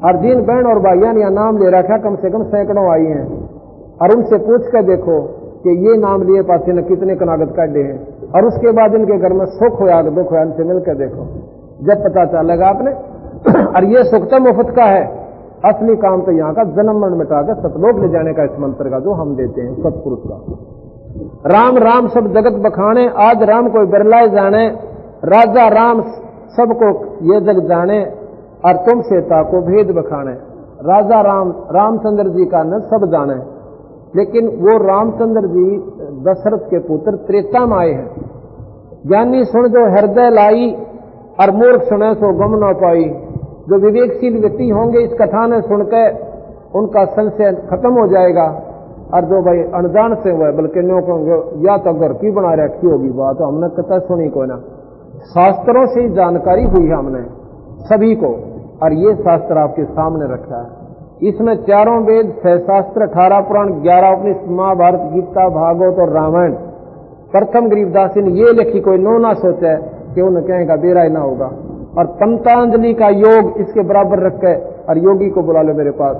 हर दिन बहन और भाइयों ने नाम ले रखा, कम से कम सैकड़ों आई हैं। और उनसे पूछ कर देखो कि ये नाम लिए पासे ने कितने कनागत काटे हैं, और उसके बाद इनके घर में सुख होया कि दुख होया, इनसे मिलकर देखो, जब पता चलेगा आपने। और ये सुख तो मुफ्त का है, असली काम तो यहाँ का जन्म मरण मिटाकर सतलोक ले जाने का, इस मंत्र का जो हम देते हैं सतपुरुष का। राम राम सब जगत बखाने, आज राम कोई बिरलाए जाने, राजा राम सबको ये जग जाने, और तुम सीता को भेद बखाने। राजा राम, रामचंद्र जी का न सब जाने, लेकिन वो रामचंद्र जी दशरथ के पुत्र त्रेता में आए हैं। ज्ञानी सुन जो हृदय लाई, और मूर्ख सुने सो गम न पाई। जो विवेकशील व्यक्ति होंगे इस कथा ने सुनकर उनका संशय खत्म हो जाएगा, और जो भाई अनजान से हुआ बल्कि न्यों कहोगे या तो घर की बना रखी होगी बात, तो हमने कथा सुनी को ना, शास्त्रों से ही जानकारी हुई है हमने सभी को, और ये शास्त्र आपके सामने रखा है। इसमें 4 वेद, 6 शास्त्र, 18 पुराण, 11 उपनिषद, महाभारत, गीता, भागवत और रामायण। प्रथम गरीबदास ने ये लिखी, कोई नो ना सोचे कि उन्हें कहेगा बेरा ही ना होगा। और पंतांजलि का योग इसके बराबर रख के, और योगी को बुला लो मेरे पास,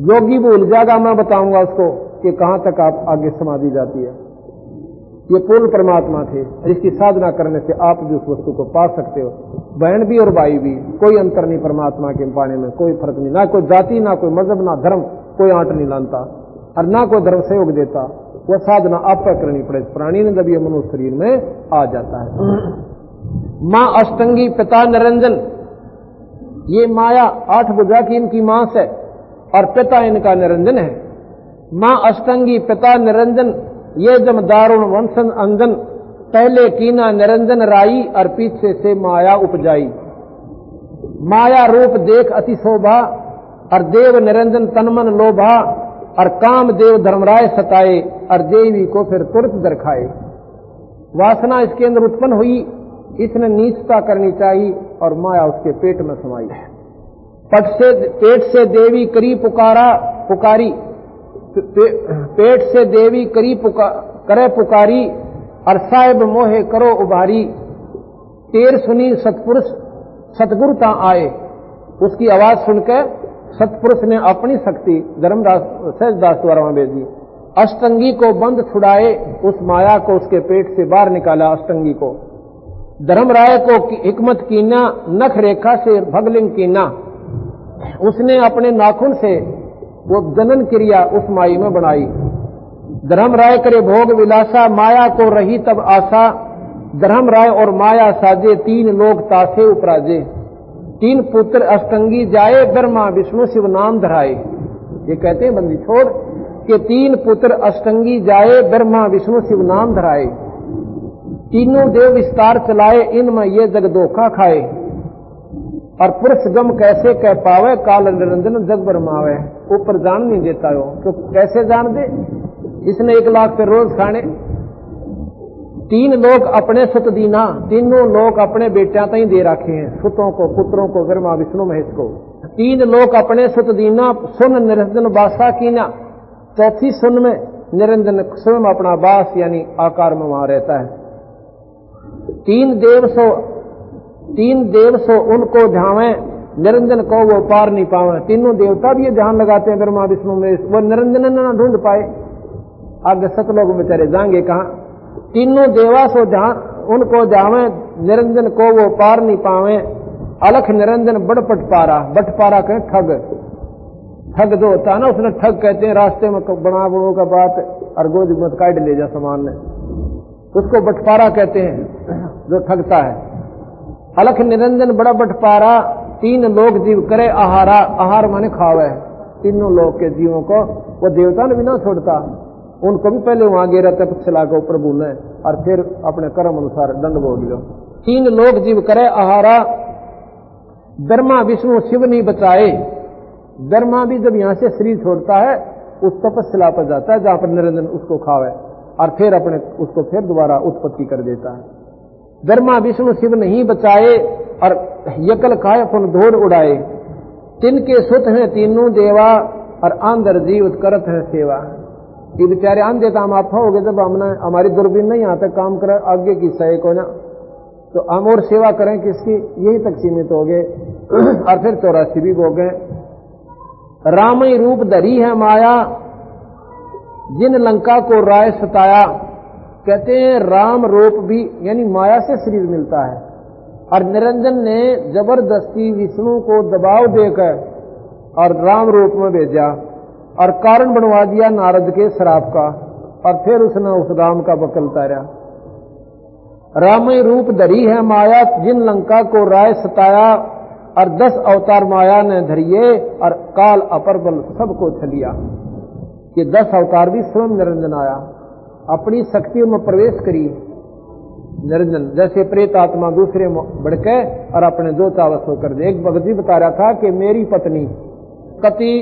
योगी भूल जाएगा, मैं बताऊंगा उसको कि कहां तक आप आगे समाधि जाती है। ये पूर्ण परमात्मा थे, इसकी साधना करने से आप भी उस वस्तु को पा सकते हो। बहन भी और भाई भी, कोई अंतर नहीं परमात्मा के पाने में, कोई फर्क नहीं, ना कोई जाति, ना कोई मजहब, ना धर्म, कोई आंट नहीं लानता, और ना कोई धर्म सहयोग देता। वह साधना आप पर करनी पड़े, प्राणी ने जब ये मनुष्य शरीर में आ जाता है। माँ अष्टंगी, पिता निरंजन, ये माया 8 भुजा की इनकी मां है, और पिता इनका निरंजन है। माँ अष्टंगी पिता निरंजन, ये जम दारुण वंशन अंजन, पहले कीना निरंजन राई, और पीछे से माया उपजाई। माया रूप देख अति शोभा, और देव निरंजन तनमन लोभा, और काम देव धर्मराय सताए, और देवी को फिर तुरंत दरखाए। वासना इसके अंदर उत्पन्न हुई, इसने नीचता करनी चाहिए, और माया उसके पेट में समाई। पेट से देवी करी पुकारी, पेट से देवी करी करे पुकारी, और साहिब मोहे करो उभारी। तेर सुनी सतपुरुष सतगुरु ता आए, उसकी आवाज सुनकर सतपुरुष ने अपनी शक्ति धर्मदास सहजदास द्वारा वहां भेजी। अष्टंगी को बंद छुड़ाए, उस माया को उसके पेट से बाहर निकाला। अष्टंगी को धर्मराय को हिकमत कीना, नख रेखा से भगलिंग कीना, उसने अपने नाखून से वो जनन क्रिया उस माई में बनाई। धर्मराय करे भोग विलासा, माया को रही तब आशा, धर्मराय और माया साजे, तीन लोग तासे उपराजे। तीन पुत्र अष्टंगी जाए, ब्रह्मा विष्णु शिव नाम धराए। ये कहते हैं बंदी छोड़ कि तीन पुत्र अष्टंगी जाए, ब्रह्मा विष्णु शिव नाम धराए। तीनों देव विस्तार चलाए, इनमें ये जग धोखा खाए। और पुरुष गम कैसे कह पावे, काल निरंजन जग बरमावे। ऊपर जान नहीं देता हो, तो कैसे जान दे? इसने 1 लाख पे रोज खाने। तीन लोग अपने सुत दीना, तीनों लोग अपने बेटियां तई दे रखे हैं, सुतों को, पुत्रों को, ब्रह्मा विष्णु महेश को। तीन लोग अपने सुत दीना, सुन निरंजन बासा कीना। चौथी सुन में निरंजन स्वयं अपना बास यानी आकार में वहां रहता है। तीन देव सो उनको ध्यावे, निरंजन को वो पार नहीं पावे। तीनों देवता भी ये ध्यान लगाते हैं ब्रह्मा विष्णु में, वो निरंजन न ढूंढ पाए। आगे सतलोक बेचारे जाएंगे कहां? तीनों देवा सो उनको ध्यावे, निरंजन को वो पार नहीं पावे। अलख निरंजन बड़ पटपारा, बटपारा कहें ठग। ठग जो होता है ना, उसने ठग कहते हैं, रास्ते में बना बुड़ो का बात और गोद मत काट ले जा सामान ने, उसको बटपारा कहते हैं जो ठगता है। अलख निरंजन बड़ा बटपारा, तीन लोग जीव करे आहारा। आहार माने खावे, तीनों लोग के जीवों को वो देवता ने भी ना छोड़ता, उनको भी पहले वहां गिरा तक चला के प्रभु ने, और फिर अपने कर्म अनुसार दंड भोग लो। तीन लोग जीव करे आहारा, ब्रह्मा विष्णु शिव नहीं बचाए। ब्रह्मा भी जब यहां से शरीर छोड़ता है उस तपस्या पर जाता है जहां पर निरंजन उसको खावे, और फिर अपने उसको फिर दोबारा उत्पत्ति कर देता है। ब्रह्मा विष्णु शिव नहीं बचाए, और यकल खाए पुन धोर उड़ाए। तिनके सुत हैं तीनों देवा, और आंधर जीव करत है सेवा। ये बेचारे आंधे तो हम आप हो गए, जब हमने हमारी दूरबीन नहीं यहाँ तक काम करे आगे की सही को ना, तो हम और सेवा करें किसकी, यही तक सीमित हो गए। और फिर 84 भी हो गए। रामई रूप धरी है माया, जिन लंका को राय सताया। कहते हैं राम रूप भी यानी माया से शरीर मिलता है, और निरंजन ने जबरदस्ती विष्णु को दबाव देकर और राम रूप में भेजा, और कारण बनवा दिया नारद के श्राप का, और फिर उसने उस राम का बकल तारा। रामई रूप धरी है माया, जिन लंका को राय सताया। और 10 अवतार माया ने धरिए, और काल अपर बल सबको छलिया। ये 10 अवतार भी स्वयं निरंजन आया, अपनी शक्तियों में प्रवेश करी निरंजन। जैसे प्रेत आत्मा दूसरे बढ़ के और अपने दो चावस होकर दे। एक भगत जी बता रहा था कि मेरी पत्नी कति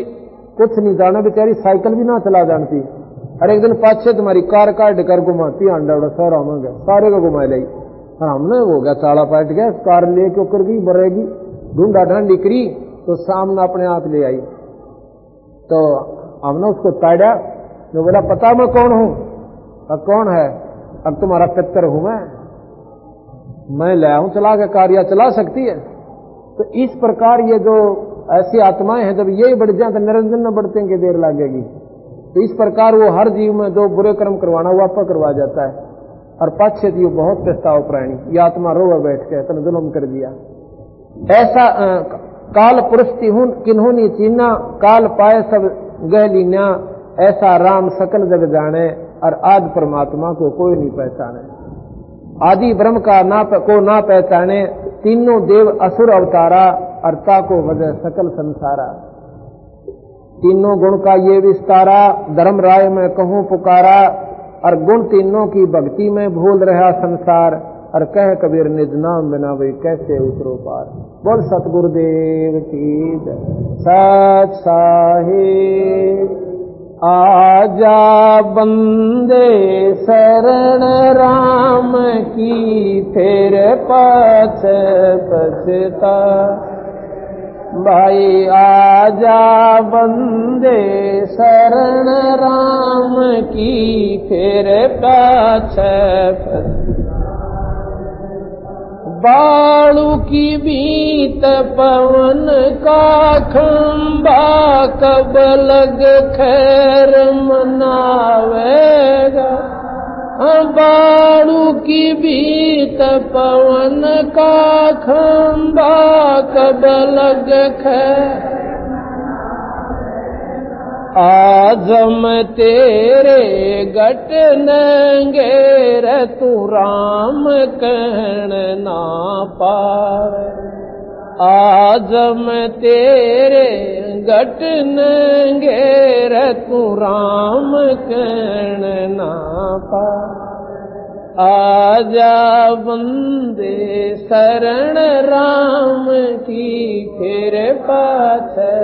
कुछ नहीं जाना, बेचारी साइकिल भी ना चला जानती, और एक दिन पाछे तुम्हारी कार काट कर घुमाती आंडा सारा होंगे, सारे को घुमा लाई। और हमने हो गया चाड़ा पाट गया, कार लेके कर गई बरेगी, ढूंढा ढांडी करी तो सामने अपने आप ले आई। तो हमने उसको ताड़ा, जो बोला पता मैं कौन हूं? अब कौन है? अब तुम्हारा पितर हूं मैं ले आऊं चला के कार, या चला सकती है। तो इस प्रकार ये जो ऐसी आत्माएं हैं, जब यही बढ़ जाए तो निरंजन में बढ़ते के देर लगेगी। तो इस प्रकार वो हर जीव में जो बुरे कर्म करवाना वो आपका करवा जाता है। और पाछे जीव बहुत प्रस्ताव प्राणी, ये आत्मा रोवे बैठ के तन जुल्म कर दिया। ऐसा काल पुरुष किन्हों नी चीना, काल पाए सब गह लीना। ऐसा राम सकल जग जाने, और आज परमात्मा को कोई नहीं पहचाने। आदि ब्रह्म का को ना पहचाने, तीनों देव असुर अवतारा। अर्ता को वजह सकल संसारा, तीनों गुण का ये विस्तारा। धर्म राय में कहूं पुकारा, और गुण तीनों की भक्ति में भूल रहा संसार। और कह कबीर निज नाम बिना वे कैसे उतरो पार। बोल सतगुरुदेव की जय। सच साहिब आजा बंदे शरण राम की, फिर पाछ पछता। भाई आजा बंदे शरण राम की, फिर पाछ बाणु की बीत पवन का खंबा, कब लग खैर मनावेगा। बाणु की बीत पवन का खंबा, कब लग खैर। आजम तेरे गट नंगेर, तू राम कहन ना पावे। आजम तेरे गट नंगेर, तू राम कहन ना पावे। आजा बंदे शरण राम की, फिर पाछे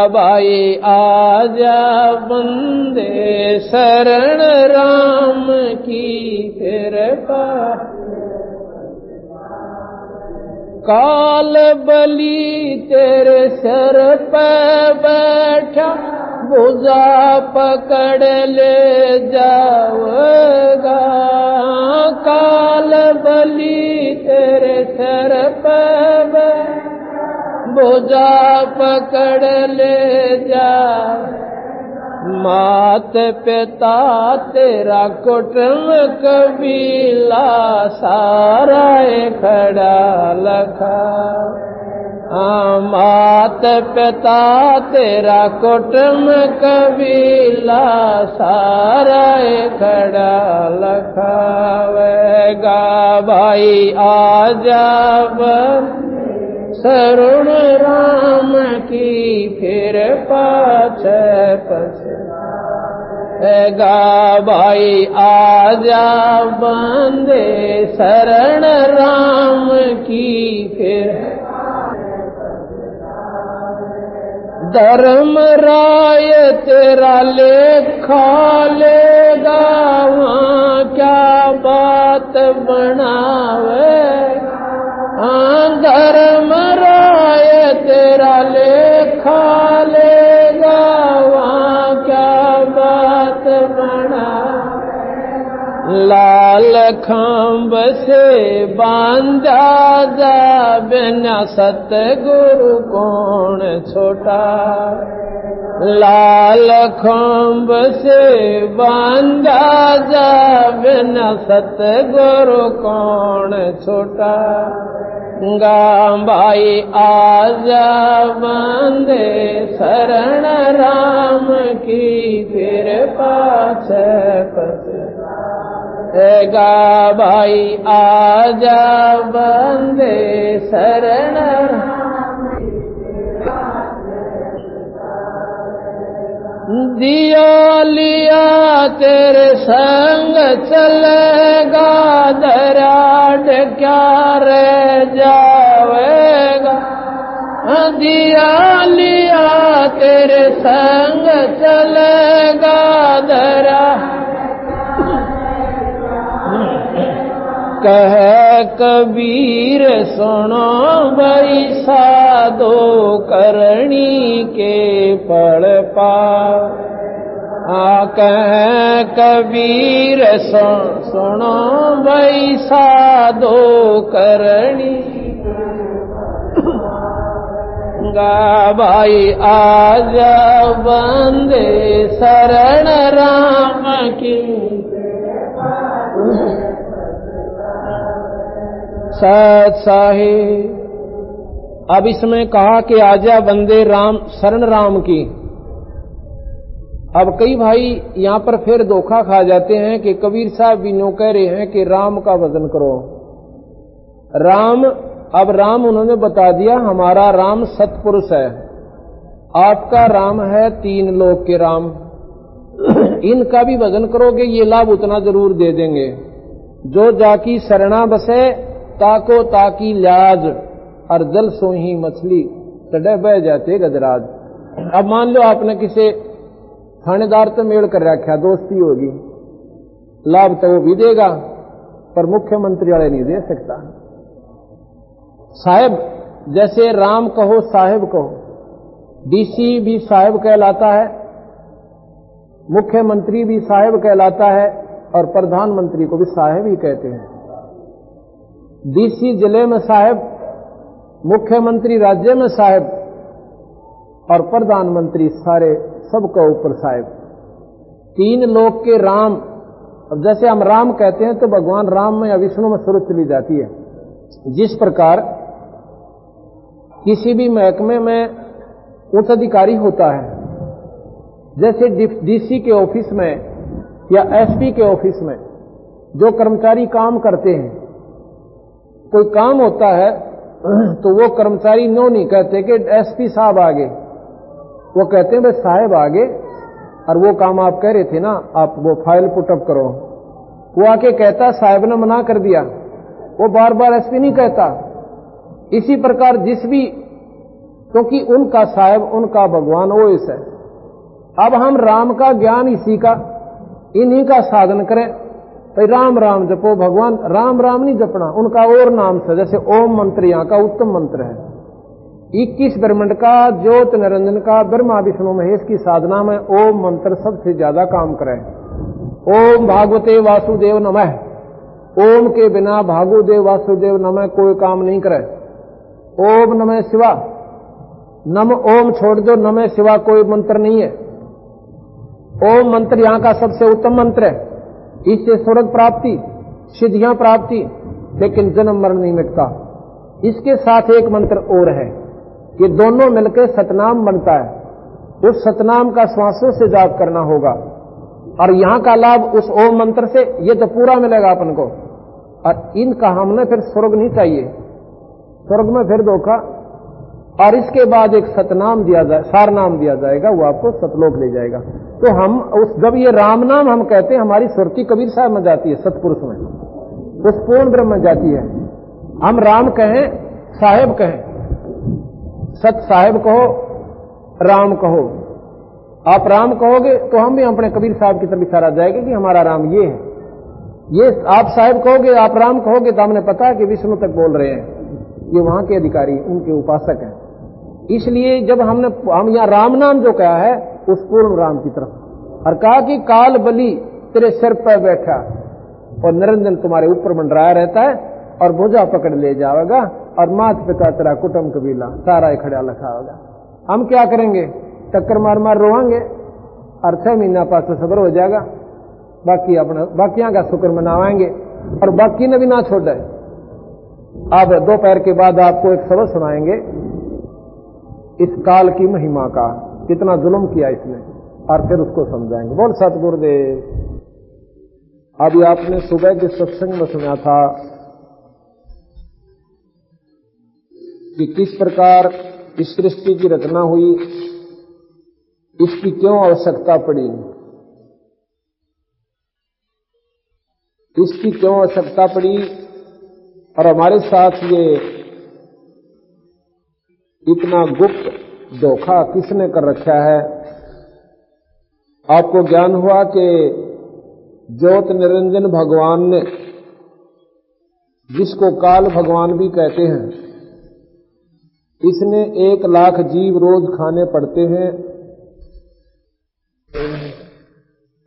भाई आजा बंदे शरण राम की, फिर काल बलि तेरे सर पे बैठा, भुजा पकड़ ले जाओगा। काल बलि तेरे सर पे बैठा, भुजा पकड़ ले जा। मात पिता तेरा कुटुंब कबीला, सारा खड़ा लखा। मात पिता तेरा कुटुंब कबीला, सारा खड़ा लखावेगा। भाई आजा शरण राम की, फिर पाछे पछेगा। भाई आजा बंदे शरण राम की, फिर धर्म राय तेरा लेखा लेगा, वहाँ क्या बात बनावे। धर्म राय तेरा लेखा लेगा, वहाँ क्या बात बना। लाल खंभ से बांधा जा, बिना सतगुरु कौन छोटा। लाल खंभ से बांधा जा, बिना सतगुरु कौन छोटा। भाई आजा बंदे शरण राम की, फिर पाछे पछेगा। भाई आजा बंदे शरण दिया लिया तेरे संग चलेगा, दराड क्या रह जावेगा। दिया लिया तेरे संग चलेगा, दरा कह कबीर सुनो भाई साधो, करणी के पड़ पा। कह कबीर सुनो भाई साधो, करणी भाई आजा बंदे शरण राम की। सत साहिब अब इसमें कहा कि आजा बंदे राम शरण राम की। अब कई भाई यहां पर फिर धोखा खा जाते हैं कि कबीर साहब भी नो कह रहे हैं कि राम का भजन करो। राम, अब राम उन्होंने बता दिया हमारा राम सतपुरुष है, आपका राम है तीन लोक के राम। इनका भी भजन करोगे ये लाभ उतना जरूर दे देंगे। जो जाकी शरणा बसे, ताको ताकी लाज, और जल सोही मछली चढ़े बह जाते गजराज। अब मान लो आपने किसी थानेदार से मेल कर रखा, दोस्ती होगी, लाभ तो वो भी देगा पर मुख्यमंत्री वाले नहीं दे सकता। साहेब, जैसे राम कहो साहेब कहो, डीसी भी साहेब कहलाता है, मुख्यमंत्री भी साहेब कहलाता है, और प्रधानमंत्री को भी साहेब ही कहते हैं। डीसी जिले में साहब, मुख्यमंत्री राज्य में साहब और प्रधानमंत्री सारे सबका ऊपर साहब। तीन लोक के राम। अब जैसे हम राम कहते हैं तो भगवान राम में या विष्णु में सूरत चली जाती है। जिस प्रकार किसी भी महकमे में उच्च अधिकारी होता है, जैसे डीसी के ऑफिस में या एसपी के ऑफिस में जो कर्मचारी काम करते हैं, कोई काम होता है तो वो कर्मचारी नो नहीं कहते कि एसपी साहब आगे, वो कहते हैं भाई साहब आगे, और वो काम आप कह रहे थे ना, आप वो फाइल पुटअप करो। वो आके कहता साहब ने मना कर दिया, वो बार बार एसपी नहीं कहता। इसी प्रकार जिस भी, क्योंकि उनका साहब उनका भगवान वो इस है। अब हम राम का ज्ञान इसी का इन्हीं का साधन करें, भाई राम राम जपो। भगवान राम राम नहीं जपना, उनका और नाम से, जैसे ओम मंत्र यहाँ का उत्तम मंत्र है। 21 ब्रह्मांड का ज्योत निरंजन का ब्रह्मा विष्णु महेश की साधना में ओम मंत्र सबसे ज्यादा काम करे। ओम भागवते वासुदेव नमः, ओम के बिना भागुदेव वासुदेव नमः कोई काम नहीं करे। ओम नमः शिवा, नम ओम छोड़ दो, नमः शिवा कोई मंत्र नहीं है। ओम मंत्र यहाँ का सबसे उत्तम मंत्र है। इससे स्वर्ग प्राप्ति, सिद्धियां प्राप्ति, लेकिन जन्म मरण नहीं मिटता। इसके साथ एक मंत्र और है, ये दोनों मिलकर सतनाम बनता है। उस सतनाम का श्वासों से जाप करना होगा, और यहां का लाभ उस ओम मंत्र से ये तो पूरा मिलेगा अपन को। और इनका हमने फिर स्वर्ग नहीं चाहिए, स्वर्ग में फिर धोखा। और इसके बाद एक सतनाम दिया जाए, सार नाम दिया जाएगा, वो आपको सतलोक ले जाएगा। तो हम उस जब ये राम नाम हम कहते हैं, हमारी सुरती कबीर साहब में जाती है, सतपुरुष में, उस पूर्ण ब्रह्म में जाती है। हम राम कहें, साहेब कहें, सत साहेब कहो, राम कहो। आप राम कहोगे तो हम भी अपने कबीर साहब की तरफ इशारा जाएगा कि हमारा राम ये है। ये आप साहेब कहोगे, आप राम कहोगे तो हमने पता है कि विष्णु तक बोल रहे हैं, ये वहां के अधिकारी, उनके उपासक हैं। इसलिए जब हम यहाँ राम नाम जो कहा है उस पूर्ण राम की तरफ, और कहा कि काल बलि तेरे सिर पर बैठा और निरंजन तुम्हारे ऊपर मंडराया रहता है, और भुजा पकड़ ले जाएगा, और माता पिता तेरा कुटुंब कबीला सारा खड़ा लिखा होगा। हम क्या करेंगे, टक्कर मार मार रोएंगे, और 6 महीना पास सबर हो जाएगा, बाकी अपना बाकियां का शुक्र मनावाएंगे, और बाकी ने भी ना छोड़े। अब दोपहर के बाद आपको एक सबक सुनाएंगे इस काल की महिमा का, कितना जुल्म किया इसने, और फिर उसको समझाएंगे। बोल सतगुरुदेव। अभी आपने सुबह के सत्संग में सुना था कि किस प्रकार इस सृष्टि की रचना हुई, इसकी क्यों आवश्यकता पड़ी, इसकी क्यों आवश्यकता पड़ी, और हमारे साथ ये इतना गुप्त धोखा किसने कर रखा है। आपको ज्ञान हुआ कि ज्योत निरंजन भगवान ने, जिसको काल भगवान भी कहते हैं, इसने 1 लाख जीव रोज खाने पड़ते हैं।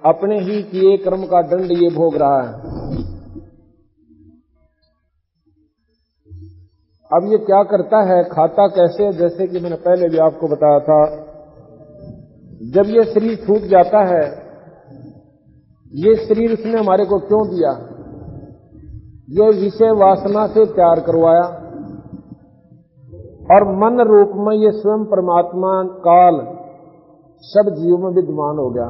अपने ही किए कर्म का दंड ये भोग रहा है। अब ये क्या करता है, खाता कैसे, जैसे कि मैंने पहले भी आपको बताया था, जब ये शरीर छूट जाता है, ये शरीर उसने हमारे को क्यों दिया, ये विषय वासना से तैयार करवाया, और मन रूप में ये स्वयं परमात्मा काल सब जीवों में विद्यमान हो गया।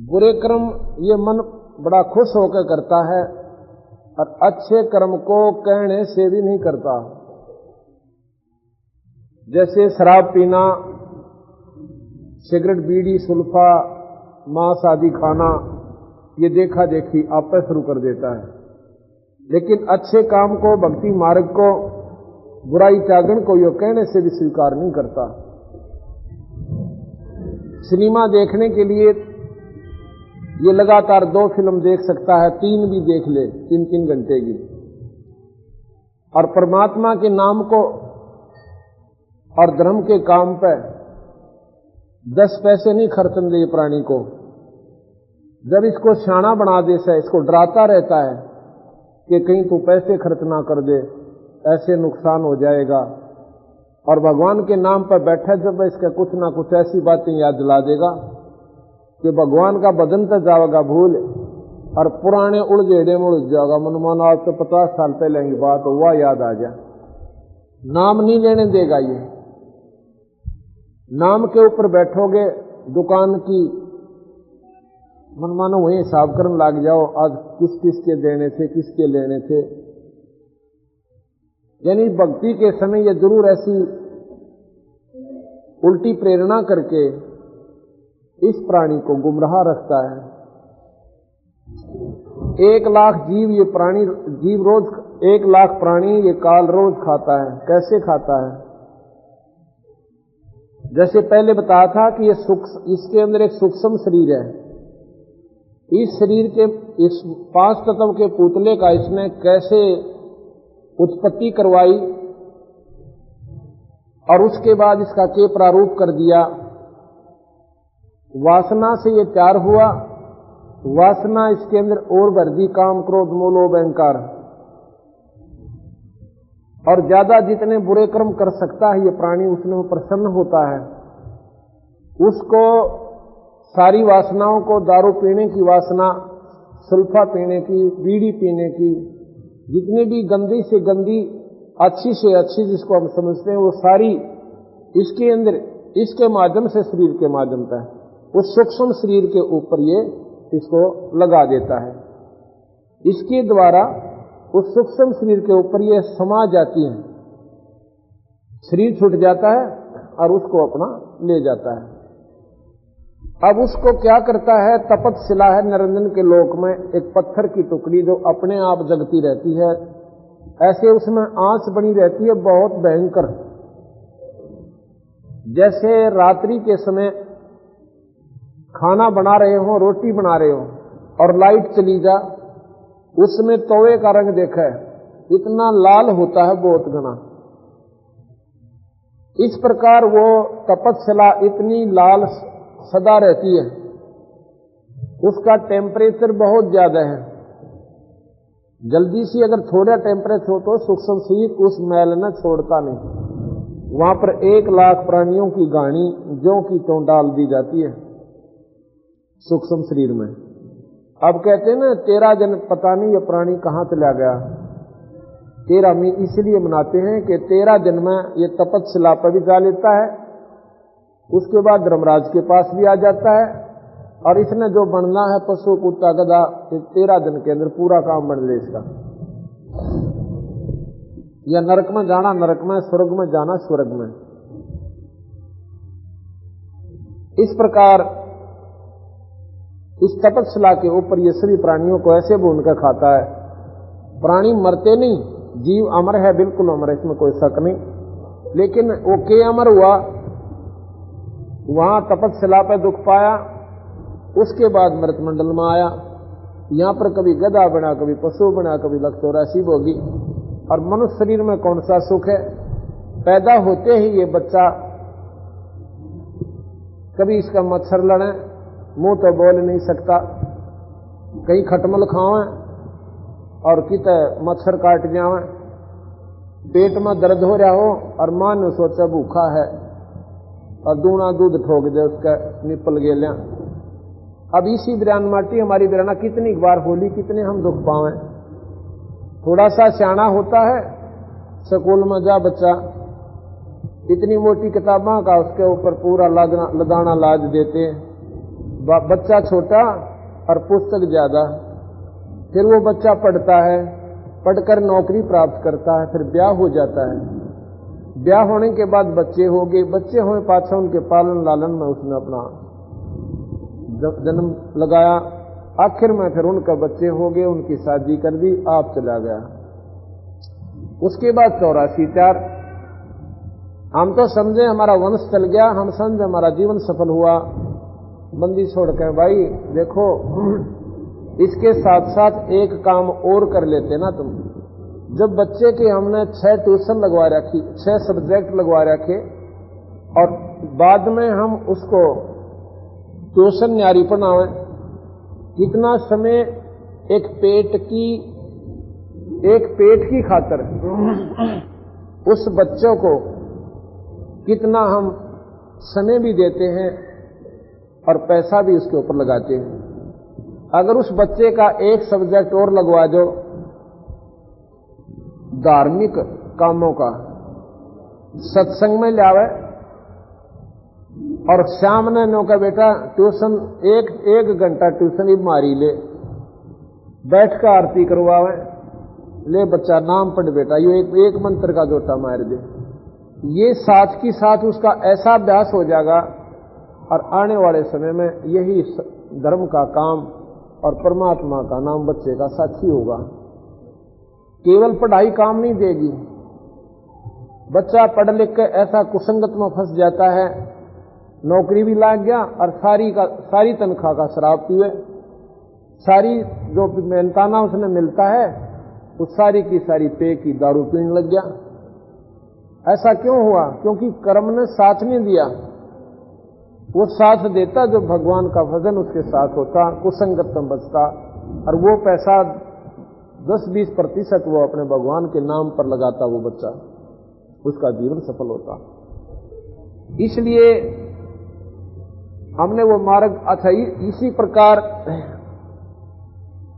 बुरे कर्म ये मन बड़ा खुश होकर करता है, और अच्छे कर्म को कहने से भी नहीं करता। जैसे शराब पीना, सिगरेट बीड़ी सुल्फा मांस आदि खाना, ये देखा देखी आप शुरू कर देता है। लेकिन अच्छे काम को, भक्ति मार्ग को, बुराई त्यागन को यो कहने से भी स्वीकार नहीं करता। सिनेमा देखने के लिए ये लगातार 2 फिल्म देख सकता है, 3 भी देख ले, 3-3 घंटे की, और परमात्मा के नाम को और धर्म के काम पे 10 पैसे नहीं खर्चन दे प्राणी को। जब इसको शाना बना दे से, इसको डराता रहता है कि कहीं तू पैसे खर्च ना कर दे, ऐसे नुकसान हो जाएगा। और भगवान के नाम पर बैठा जब इसका कुछ ना कुछ ऐसी बातें याद दिला देगा कि भगवान का भजन तो जाएगा भूल, और पुराने उलझेड़े में उलझ जाएगा। मनमान आज तो 50 साल पहले की बात हो, वह याद आ जाए। नाम नहीं लेने देगा ये। नाम के ऊपर बैठोगे, दुकान की मनमानो वही हिसाब करने लग जाओ, आज किस किस के देने थे, किसके लेने थे। यानी भक्ति के समय ये जरूर ऐसी उल्टी प्रेरणा करके इस प्राणी को गुमराह रखता है। 1 लाख जीव ये प्राणी जीव रोज 1 लाख प्राणी ये काल रोज खाता है। कैसे खाता है? जैसे पहले बताया था कि ये इसके अंदर एक सूक्ष्म शरीर है। इस शरीर के इस 5 तत्व के पुतले का इसने कैसे उत्पत्ति करवाई और उसके बाद इसका के प्रारूप कर दिया। वासना से ये तैयार हुआ, वासना इसके अंदर और भर दी, काम क्रोध मोह लोभ अहंकार, और ज्यादा जितने बुरे कर्म कर सकता है ये प्राणी उसमें प्रसन्न होता है। उसको सारी वासनाओं को, दारू पीने की वासना, सुल्फा पीने की, बीड़ी पीने की, जितनी भी गंदी से गंदी, अच्छी से अच्छी जिसको हम समझते हैं, वो सारी इसके अंदर इसके माध्यम से, शरीर के माध्यम से उस सूक्ष्म शरीर के ऊपर ये इसको लगा देता है। इसके द्वारा उस सूक्ष्म शरीर के ऊपर ये समा जाती है। शरीर छूट जाता है और उसको अपना ले जाता है। अब उसको क्या करता है? तपतशिला है निरंजन के लोक में, एक पत्थर की टुकड़ी जो अपने आप जगती रहती है। ऐसे उसमें आंच बनी रहती है बहुत भयंकर। जैसे रात्रि के समय खाना बना रहे हो, रोटी बना रहे हो और लाइट चली जा, उसमें तवे का रंग देखा है, इतना लाल होता है बहुत घना। इस प्रकार वो तपतशिला इतनी लाल सदा रहती है। उसका टेम्परेचर बहुत ज्यादा है। जल्दी सी अगर थोड़ा टेम्परेचर हो तो सूक्ष्म शरीर उस मैल न छोड़ता नहीं। वहां पर 1 लाख प्राणियों की गाणी ज्यों की त्यों डाल दी जाती है सूक्ष्म शरीर में। अब कहते हैं ना 13 दिन पता नहीं ये प्राणी कहां चला गया। 13 में इसलिए मनाते हैं कि 13 दिन में ये तपतशिला पर भी जा लेता है, उसके बाद धर्मराज के पास भी आ जाता है, और इसने जो बनना है पशु कुत्ता गधा 13 दिन के अंदर पूरा काम बन ले इसका। या नरक में जाना नरक में, स्वर्ग में जाना स्वर्ग में। इस प्रकार इस तपतशिला के ऊपर ये सभी प्राणियों को ऐसे भून कर खाता है। प्राणी मरते नहीं, जीव अमर है, बिल्कुल अमर है, इसमें कोई शक नहीं। लेकिन वो के अमर हुआ, वहां तपतशिला पर दुख पाया, उसके बाद मृत मंडल में आया। यहां पर कभी गधा बना, कभी पशु बना, कभी 184 भोगी। और मनुष्य शरीर में कौन सा सुख है? पैदा होते ही ये बच्चा, कभी इसका मच्छर लड़े, मुंह तो बोल नहीं सकता, कहीं खटमल खावे और किते मच्छर काट जावे, पेट में दर्द हो रहा हो और मां ने सोचा भूखा है और दूना दूध ठोक दे उसका निपल गेलिया। अब इसी बिरान माटी हमारी बिराना कितनी बार होली, कितने हम दुख पावे। थोड़ा सा सियाना होता है, स्कूल में जा बच्चा, इतनी मोटी किताबों का उसके ऊपर पूरा लदाना लाद देते। बच्चा छोटा और पुस्तक ज्यादा। फिर वो बच्चा पढ़ता है, पढ़कर नौकरी प्राप्त करता है, फिर ब्याह हो जाता है। ब्याह होने के बाद बच्चे हो गए, बच्चे हुए पाछा उनके पालन लालन में उसने अपना जन्म लगाया। आखिर में फिर उनका बच्चे हो गए, उनकी शादी कर दी, आप चला गया। उसके बाद 84 हम तो समझे हमारा वंश चल गया, हम समझे हमारा जीवन सफल हुआ। बंदी छोड़ के भाई देखो, इसके साथ साथ एक काम और कर लेते ना तुम। जब बच्चे के हमने 6 ट्यूशन लगवा रखी, 6 सब्जेक्ट लगवा रखे, और बाद में हम उसको ट्यूशन न्यारी पढ़ावें, कितना समय एक पेट की एक पेट की खातर उस बच्चों को कितना हम समय भी देते हैं और पैसा भी उसके ऊपर लगाते हैं। अगर उस बच्चे का एक सब्जेक्ट और लगवा दो धार्मिक कामों का, सत्संग में लावे और शाम ने नो का बेटा ट्यूशन एक घंटा ट्यूशन ही मारी ले, बैठ कर आरती करवावे, ले बच्चा नाम पढ़ बेटा, ये एक मंत्र का जोटा मार दे। ये साथ की साथ उसका ऐसा अभ्यास हो जाएगा और आने वाले समय में यही धर्म का काम और परमात्मा का नाम बच्चे का साथी होगा। केवल पढ़ाई काम नहीं देगी। बच्चा पढ़ लिख कर ऐसा कुसंगत में फंस जाता है, नौकरी भी लाग गया और सारी तनख्वाह का शराब पीवे, सारी जो मेहनताना उसने मिलता है उस सारी की सारी पे की दारू पीने लग गया। ऐसा क्यों हुआ? क्योंकि कर्म ने साथ नहीं दिया। वो साथ देता जो भगवान का भजन उसके साथ होता, कुसंगत में बचता, और वो पैसा 10-20% वो अपने भगवान के नाम पर लगाता, वो बच्चा, उसका जीवन सफल होता। इसलिए हमने वो मार्ग, अच्छा इसी प्रकार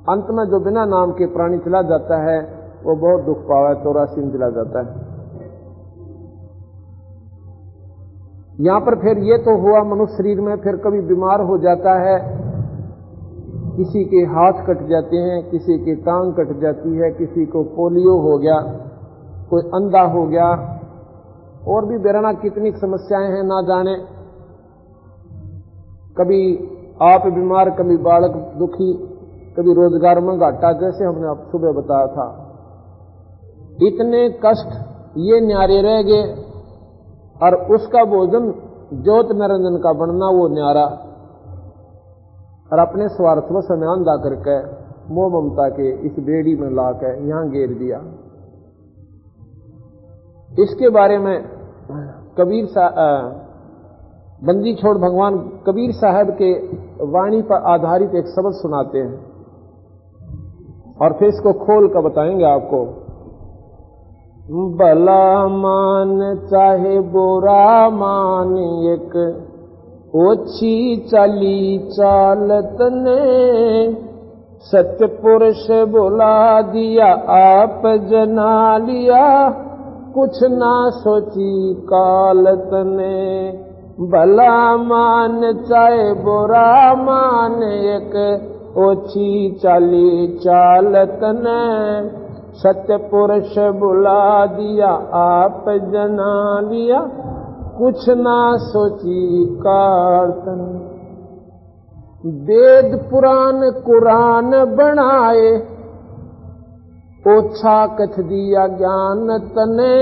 अंत में जो बिना नाम के प्राणी चला जाता है वो बहुत दुख पावा, 84 में चला जाता है। यहां पर फिर ये तो हुआ मनुष्य शरीर में, फिर कभी बीमार हो जाता है, किसी के हाथ कट जाते हैं, किसी की टांग कट जाती है, किसी को पोलियो हो गया, कोई अंधा हो गया, और भी बेराना कितनी समस्याएं हैं ना जाने। कभी आप बीमार, कभी बालक दुखी, कभी रोजगार में घाटा, जैसे हमने आप सुबह बताया था। इतने कष्ट ये न्यारे रह गए, और उसका भोजन ज्योत निरंजन का बनना वो न्यारा, और अपने स्वार्थ में समय अंधा करके मोह ममता के इस बेड़ी में लाकर यहां घेर दिया। इसके बारे में कबीर बंदी छोड़ भगवान कबीर साहब के वाणी पर आधारित एक शब्द सुनाते हैं, और फिर इसको खोल कर बताएंगे आपको। भला मान चाहे बुरा मान, एक ओछी चाली चालत ने, सत्य पुरुष बुला दिया आप जना लिया, कुछ ना सोची कालत ने। भला मान चाहे बुरा मान, एक ओछी चाली चालत ने, सत्य पुरुष बुला दिया आप जना लिया, कुछ ना सोची कारतन। वेद पुराण कुरान बनाए, ओछा कथ दिया ज्ञान तने,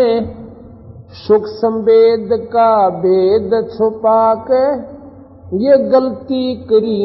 सुख संवेद का भेद छुपा के ये गलती करी।